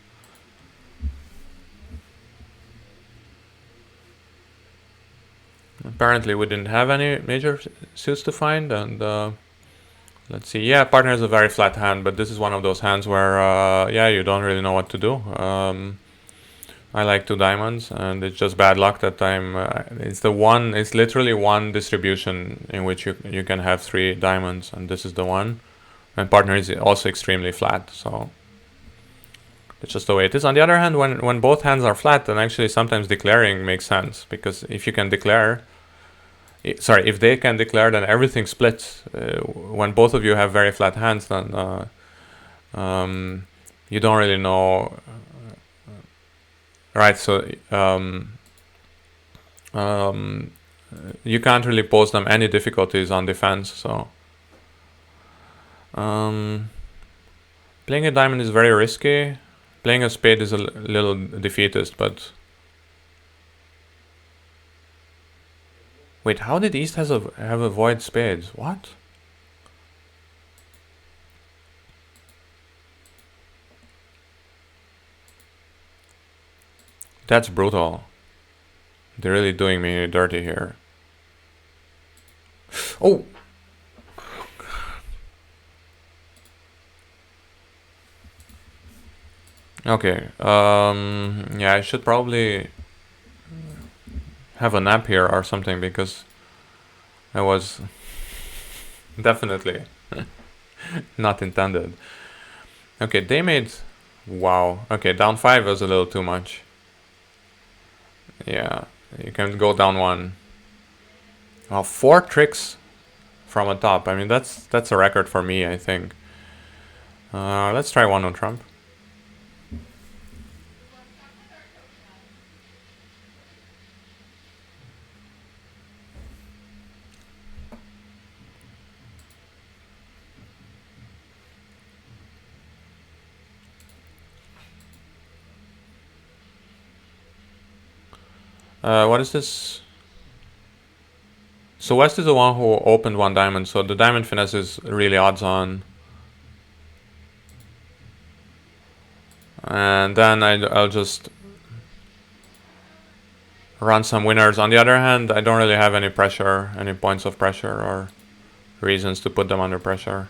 Apparently we didn't have any major suits to find, and let's see. Yeah, partner is a very flat hand, but this is one of those hands where yeah, you don't really know what to do. I like 2 diamonds, and it's just bad luck that I'm. It's literally one distribution in which you can have 3 diamonds, and this is the one. And partner is also extremely flat, so it's just the way it is. On the other hand, when both hands are flat, then actually sometimes declaring makes sense, because if you can declare, if they can declare, then everything splits. When both of you have very flat hands, then you don't really know. Right, so you can't really pose them any difficulties on defense. So playing a diamond is very risky. Playing a spade is a little defeatist, but wait, how did East have a void spades? What? That's brutal. They're really doing me dirty here. Oh! Okay, yeah, I should probably have a nap here or something, because I was definitely not intended. Okay, they made... Wow. Okay, down 5 was a little too much. Yeah, you can go down 1. Well, 4 tricks from a top. I mean, that's a record for me, I think. Let's try 1 on Trump. What is this? So West is the one who opened one diamond, so the diamond finesse is really odds on. And then I'll just run some winners. On the other hand, I don't really have any pressure, any points of pressure or reasons to put them under pressure.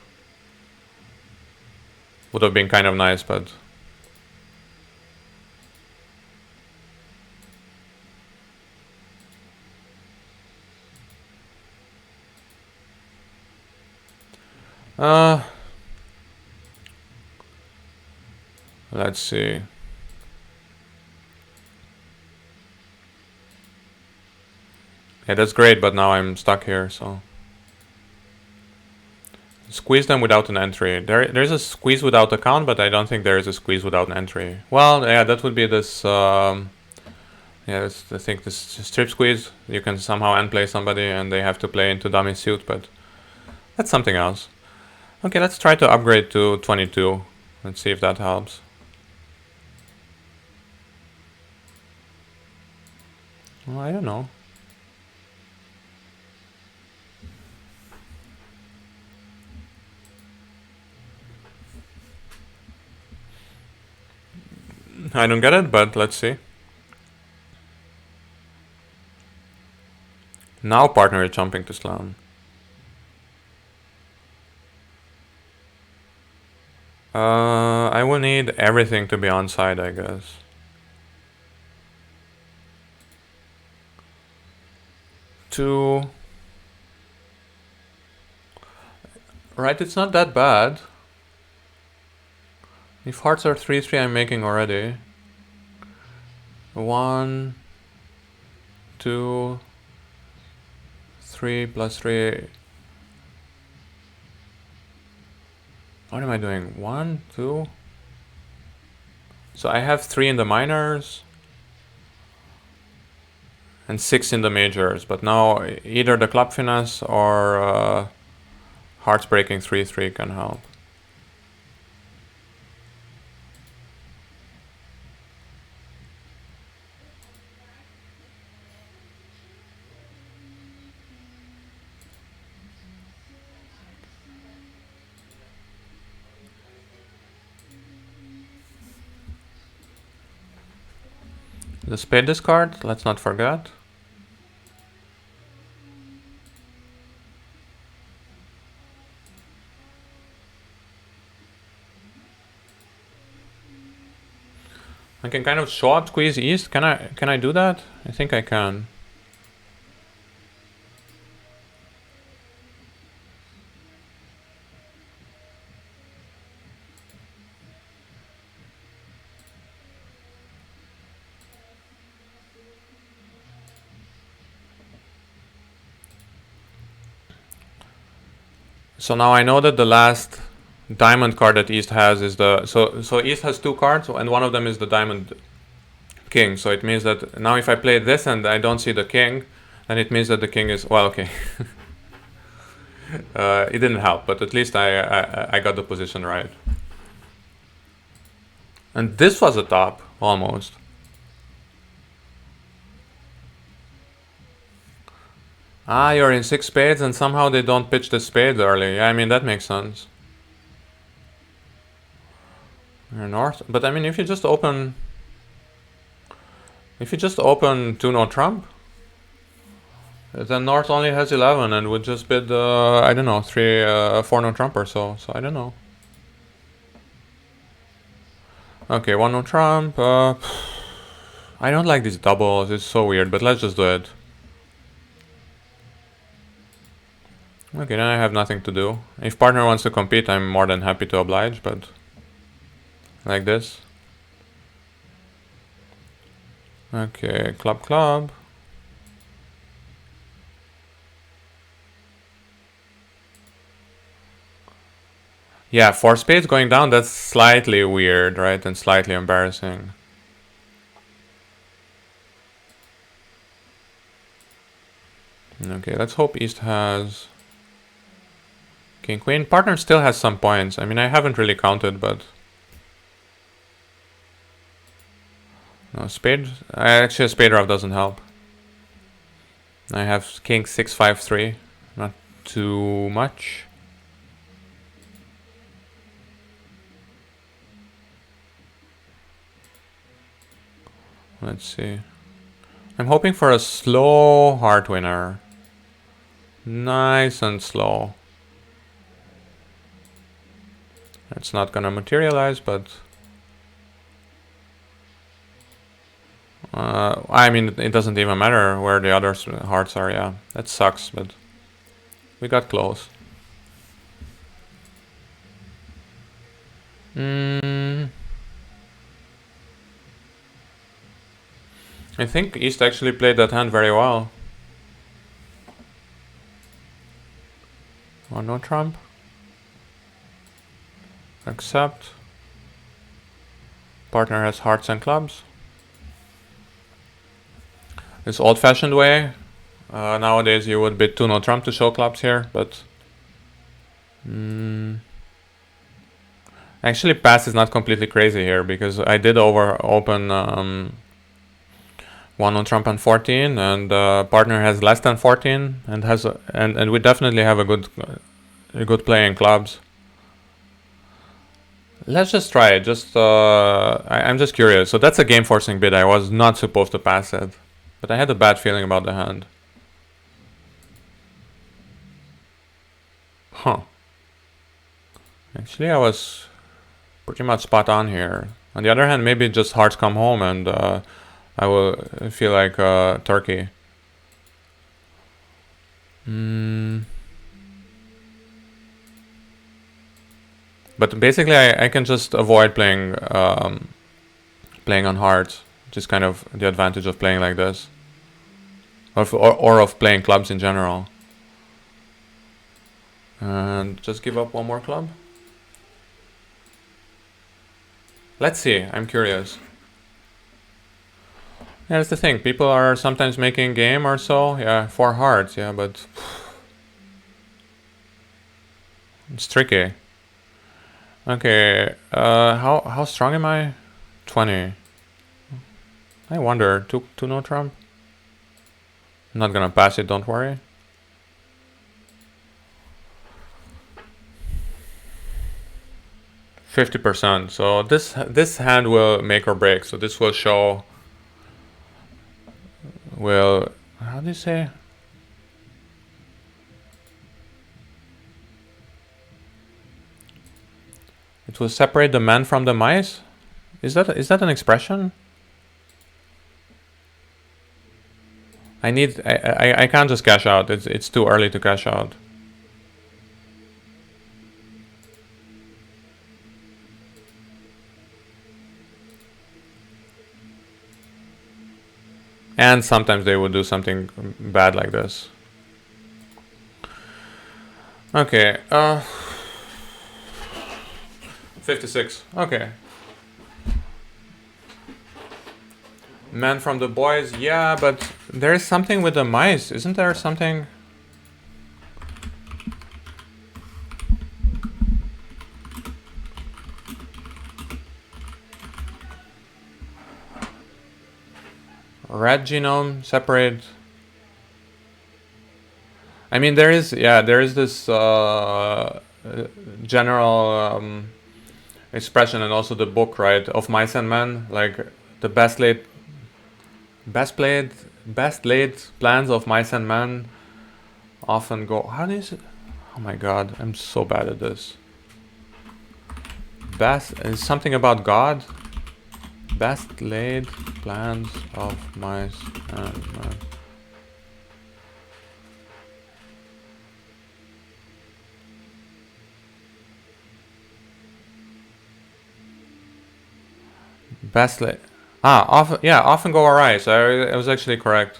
Would have been kind of nice, but... let's see. Yeah, that's great, but now I'm stuck here, so... Squeeze them without an entry. There's a squeeze without a count, but I don't think there is a squeeze without an entry. Well, yeah, that would be this... yeah, I think this strip squeeze. You can somehow end play somebody and they have to play into dummy suit, but... That's something else. Okay, let's try to upgrade to 22. Let's see if that helps. Well, I don't know. I don't get it, but let's see. Now partner is jumping to slam. I will need everything to be on side, I guess. Two. Right, it's not that bad. If hearts are 3-3, I'm making already. 1, 2, 3 plus 3. What am I doing? 1, 2. So I have 3 in the minors and 6 in the majors, but now either the club finesse or hearts breaking 3-3 can help. The spade discard, let's not forget. I can kind of show up squeeze east. Can I do that? I think I can. So now I know that the last diamond card that East has is the... So East has 2 cards, and one of them is the diamond king. So it means that now if I play this and I don't see the king, then it means that the king is... Well, okay. It didn't help, but at least I got the position right. And this was a top, almost. Ah, you're in 6 spades and somehow they don't pitch the spades early. Yeah, I mean, that makes sense. You're north. But I mean, if you just open... If you just open 2 no trump, then north only has 11 and would just bid, I don't know, 4 no trump or so. So I don't know. Okay, 1 no trump. I don't like these doubles. It's so weird, but let's just do it. Okay, then I have nothing to do. If partner wants to compete, I'm more than happy to oblige, but... Like this. Okay, club, club. Yeah, 4 spades going down, that's slightly weird, right? And slightly embarrassing. Okay, let's hope East has... King, Queen. Partner still has some points. I mean, I haven't really counted, but... No, spade... Actually, a spade rough doesn't help. I have king 6-5-3. Not too much. Let's see. I'm hoping for a slow heart winner. Nice and slow. It's not gonna materialize, but I mean, it doesn't even matter where the other hearts are. Yeah, that sucks, but we got close. I think East actually played that hand very well. Oh, no trump. Accept. Partner has hearts and clubs. This old-fashioned way. Nowadays you would bid 2 no trump to show clubs here, but actually pass is not completely crazy here because I did open 1 no trump and 14, and partner has less than 14 and has and we definitely have a good play in clubs. Let's just try it. I'm just curious. So that's a game forcing bid. I was not supposed to pass it, but I had a bad feeling about the hand. Huh. Actually, I was pretty much spot on here. On the other hand, maybe just hearts come home and I will feel like turkey. But basically, I can just avoid playing on hearts, which is kind of the advantage of playing like this, or of playing clubs in general. And just give up one more club. Let's see. I'm curious. Yeah, that's the thing. People are sometimes making game or so. Yeah, 4 hearts. Yeah, but it's tricky. Okay. How strong am I? 20. I wonder. Two no trump. I'm not gonna pass it. Don't worry. %. So this hand will make or break. So this will show. How do you say? It will separate the man from the mice. Is that an expression? I can't just cash out. It's too early to cash out. And sometimes they would do something bad like this. Okay, 56. Okay. Man from the boys, yeah, but there's something with the mice, isn't there something? Rat genome, separate. I mean, there is this general expression, and also the book, right, of mice and men, like the best laid plans of mice and men often go. How do you say? Oh my god, I'm so bad at this. Best is something about God. Best laid plans of mice and men. Best laid. Often go awry. So I was actually correct.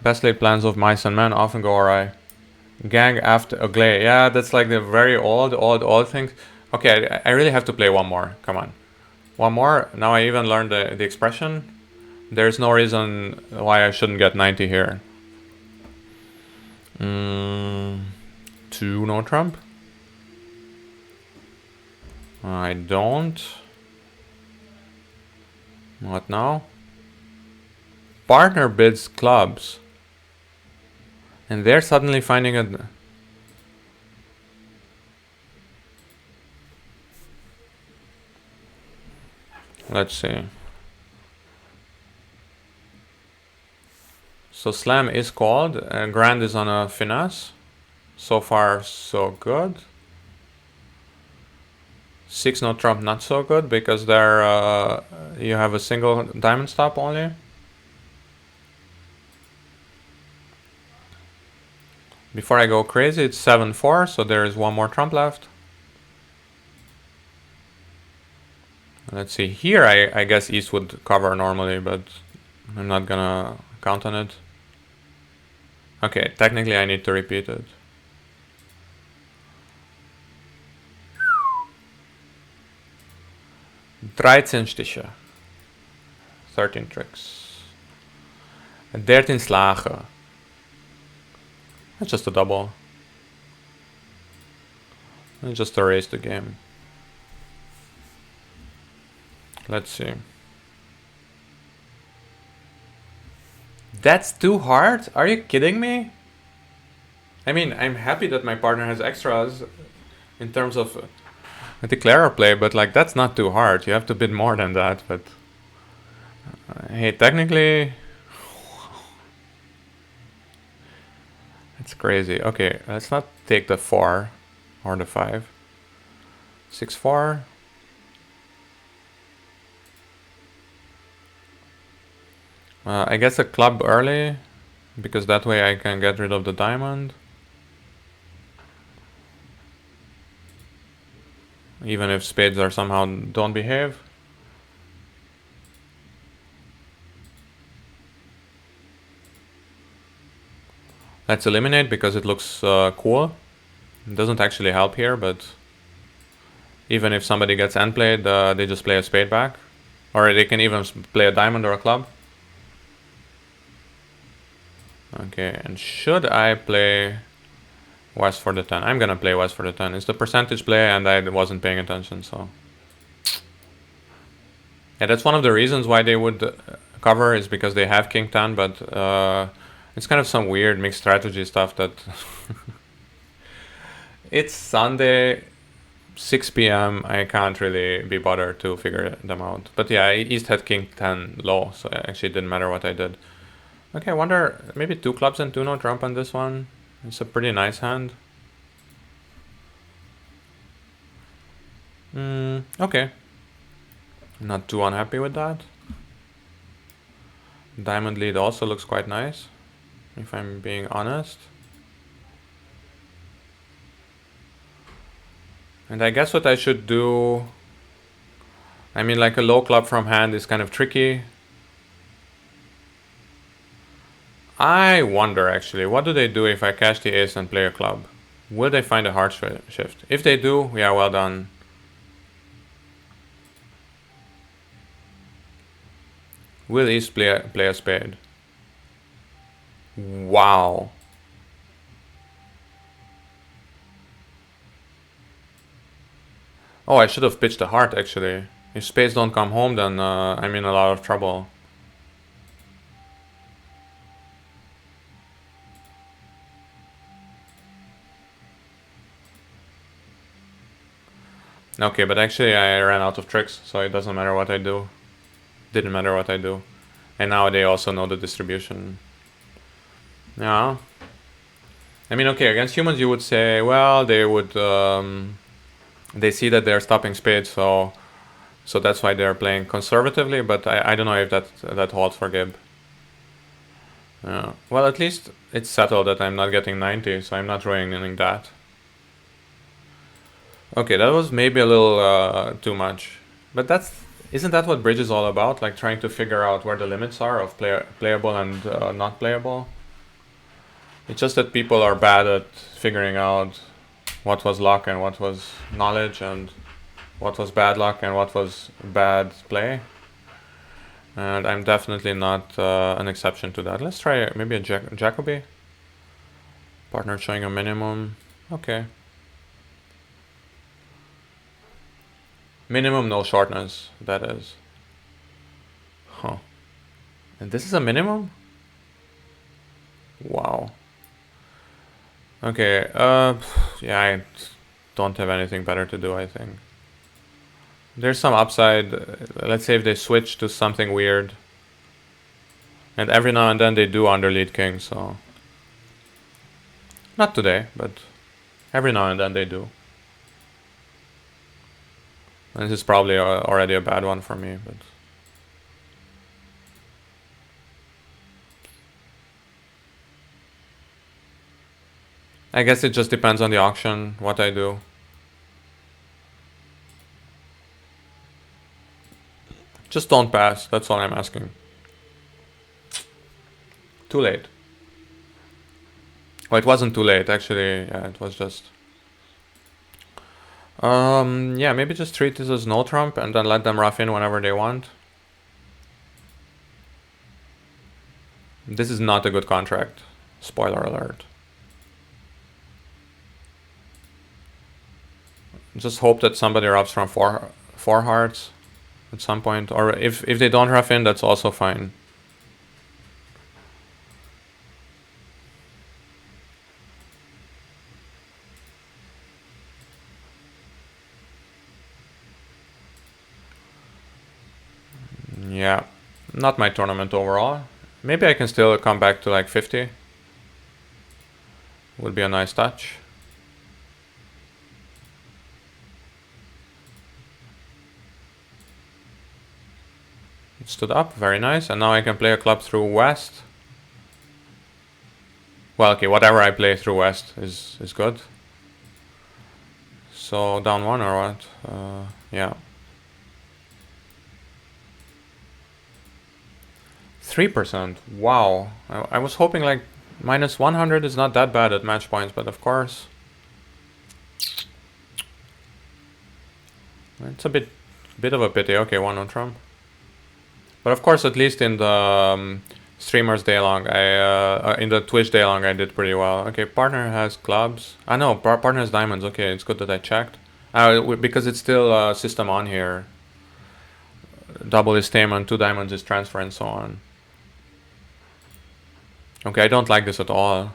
Best laid plans of mice and men often go awry. Gang after a glay. Yeah, that's like the very old things. Okay, I really have to play one more. Come on. One more. Now I even learned the expression. There's no reason why I shouldn't get 90 here. 2 no trump. I don't. What now? Partner bids clubs. And they're suddenly finding a... Let's see. So slam is called. Grand is on a finesse. So far, so good. 6 no trump, not so good, because there you have a single diamond stop only. Before I go crazy, it's 7-4, so there is one more trump left. Let's see, here I guess East would cover normally, but I'm not gonna count on it. Okay, technically I need to repeat it. Stiche. 13 tricks. 13 slagen. That's just a double. Let's just erase the game. Let's see. That's too hard? Are you kidding me? I mean, I'm happy that my partner has extras in terms of a declarer play, but like that's not too hard. You have to bid more than that, but hey, technically it's crazy. Okay, let's not take the 4 or the 5. 6-4. I guess a club early, because that way I can get rid of the diamond. Even if spades are somehow don't behave. Let's eliminate because it looks cool. It doesn't actually help here, but even if somebody gets end played, they just play a spade back. Or they can even play a diamond or a club. Okay, and should I play West for the 10? I'm gonna play West for the 10. It's the percentage play and I wasn't paying attention, so... Yeah, that's one of the reasons why they would cover, is because they have King 10, but it's kind of some weird mixed strategy stuff that... It's Sunday, 6 p.m. I can't really be bothered to figure them out. But yeah, East had King 10 low, so it actually didn't matter what I did. Okay, I wonder, maybe 2 clubs and 2 no trump on this one. It's a pretty nice hand. Okay. Not too unhappy with that. Diamond lead also looks quite nice, if I'm being honest. And I guess what I should do... I mean, like a low club from hand is kind of tricky. I wonder, actually, what do they do if I cash the ace and play a club? Will they find a hard shift? If they do, yeah, well done. Will East play a spade? Wow. Oh, I should have pitched a heart, actually. If spades don't come home, then I'm in a lot of trouble. Okay, but actually I ran out of tricks, so it doesn't matter what I do. Didn't matter what I do. And now they also know the distribution. Yeah. I mean, okay, against humans you would say, well, they would... they see that they're stopping spades, so that's why they're playing conservatively, but I don't know if that holds for Gib. Well, at least it's settled that I'm not getting 90, so I'm not ruining that. Okay, that was maybe a little too much. But isn't that what bridge is all about? Like trying to figure out where the limits are of playable and not playable? It's just that people are bad at figuring out what was luck and what was knowledge, and what was bad luck and what was bad play. And I'm definitely not an exception to that. Let's try maybe a Jacoby. Partner showing a minimum. Okay. Minimum no shortness, that is. Huh. And this is a minimum? Wow. Okay, yeah, I don't have anything better to do, I think. There's some upside. Let's say if they switch to something weird. And every now and then they do underlead king, so... Not today, but every now and then they do. And this is probably already a bad one for me, but... I guess it just depends on the auction, what I do. Just don't pass, that's all I'm asking. Too late. Well, it wasn't too late, actually. Yeah, it was just... yeah, maybe just treat this as no trump and then let them rough in whenever they want. This is not a good contract. Spoiler alert. Just hope that somebody roughs from four hearts at some point. Or if they don't rough in, that's also fine. Yeah, not my tournament overall. Maybe I can still come back to like 50. Would be a nice touch. It stood up, very nice. And now I can play a club through west. Well, okay, whatever I play through west is good. So down one or what? Yeah. 3%. Wow. I was hoping like minus 100 is not that bad at match points, but of course it's a bit of a pity. Okay, one on Trump. But of course, at least in the streamers daylong, in the Twitch daylong, I did pretty well. Okay, partner has clubs. I know partner has diamonds. Okay, it's good that I checked. Because it's still system on here. Double is Taman, 2 diamonds is transfer, and so on. Okay, I don't like this at all.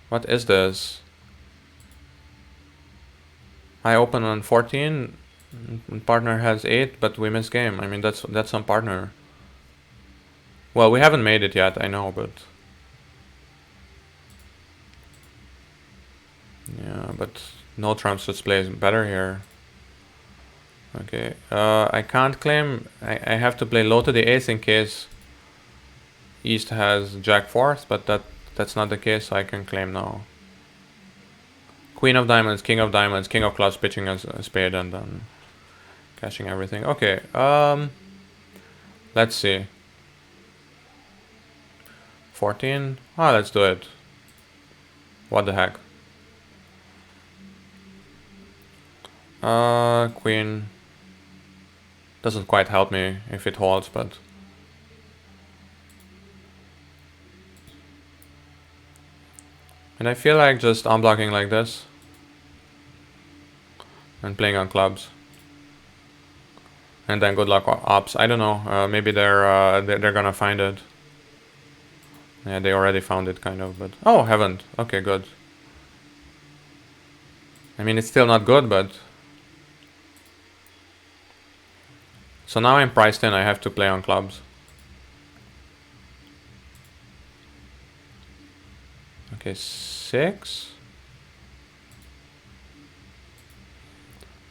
What is this? I open on 14, partner has 8, but we miss game. I mean, that's some partner. Well, we haven't made it yet, I know, but... Yeah, but no trumps just plays better here. Okay, I can't claim... I have to play low to the ace in case East has Jack 4th, but that's not the case, so I can claim now. Queen of diamonds, king of clubs, pitching a spade, and then cashing everything. Okay, let's see. 14? Ah, let's do it. What the heck? Queen doesn't quite help me if it holds, but... And I feel like just unblocking like this and playing on clubs, and then good luck ops. I don't know. Maybe they're gonna find it. Yeah, they already found it, kind of. But oh, haven't. Okay, good. I mean, it's still not good, but so now I'm priced in. I have to play on clubs. Okay, 6.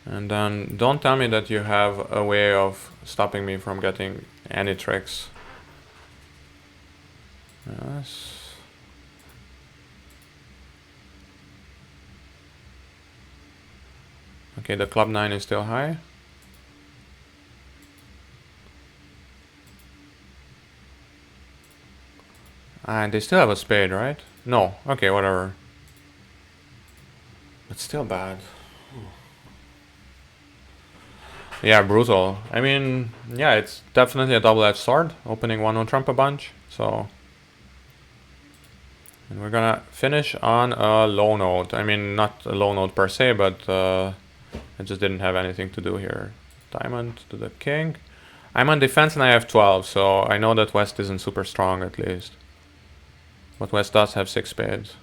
And then don't tell me that you have a way of stopping me from getting any tricks. Yes. Okay, the club 9 is still high. And they still have a spade, right? No. Okay, whatever. It's still bad. Yeah, brutal. I mean, yeah, it's definitely a double-edged sword. Opening one on Trump a bunch, so... And we're gonna finish on a low note. I mean, not a low note per se, but I just didn't have anything to do here. Diamond to the king. I'm on defense and I have 12, so I know that West isn't super strong at least. But West does have 6 spades.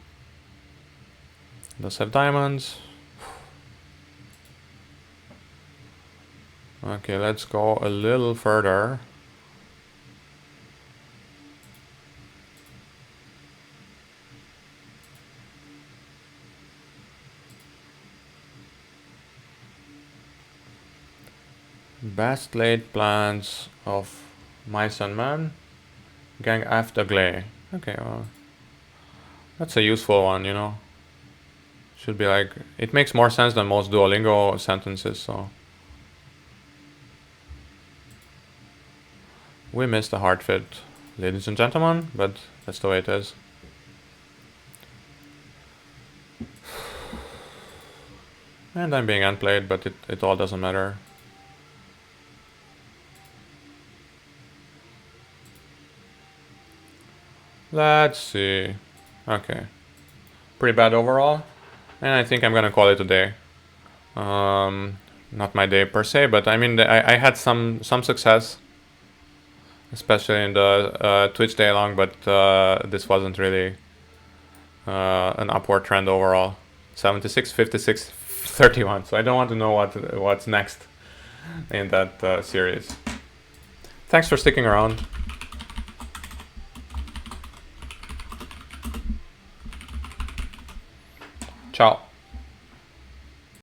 Does have diamonds. Okay, let's go a little further. Best laid plans of mice and men. Gang after Glay. Okay, well, that's a useful one, you know. Should be like, it makes more sense than most Duolingo sentences, so. We missed a hard fit, ladies and gentlemen, but that's the way it is. And I'm being unplayed, but it all doesn't matter. Let's see. Okay. Pretty bad overall. And I think I'm gonna call it a day. Not my day per se, but I mean, I had some success, especially in the Twitch day long, but this wasn't really an upward trend overall. 76, 56, 31. So I don't want to know what's next in that series. Thanks for sticking around. Ciao.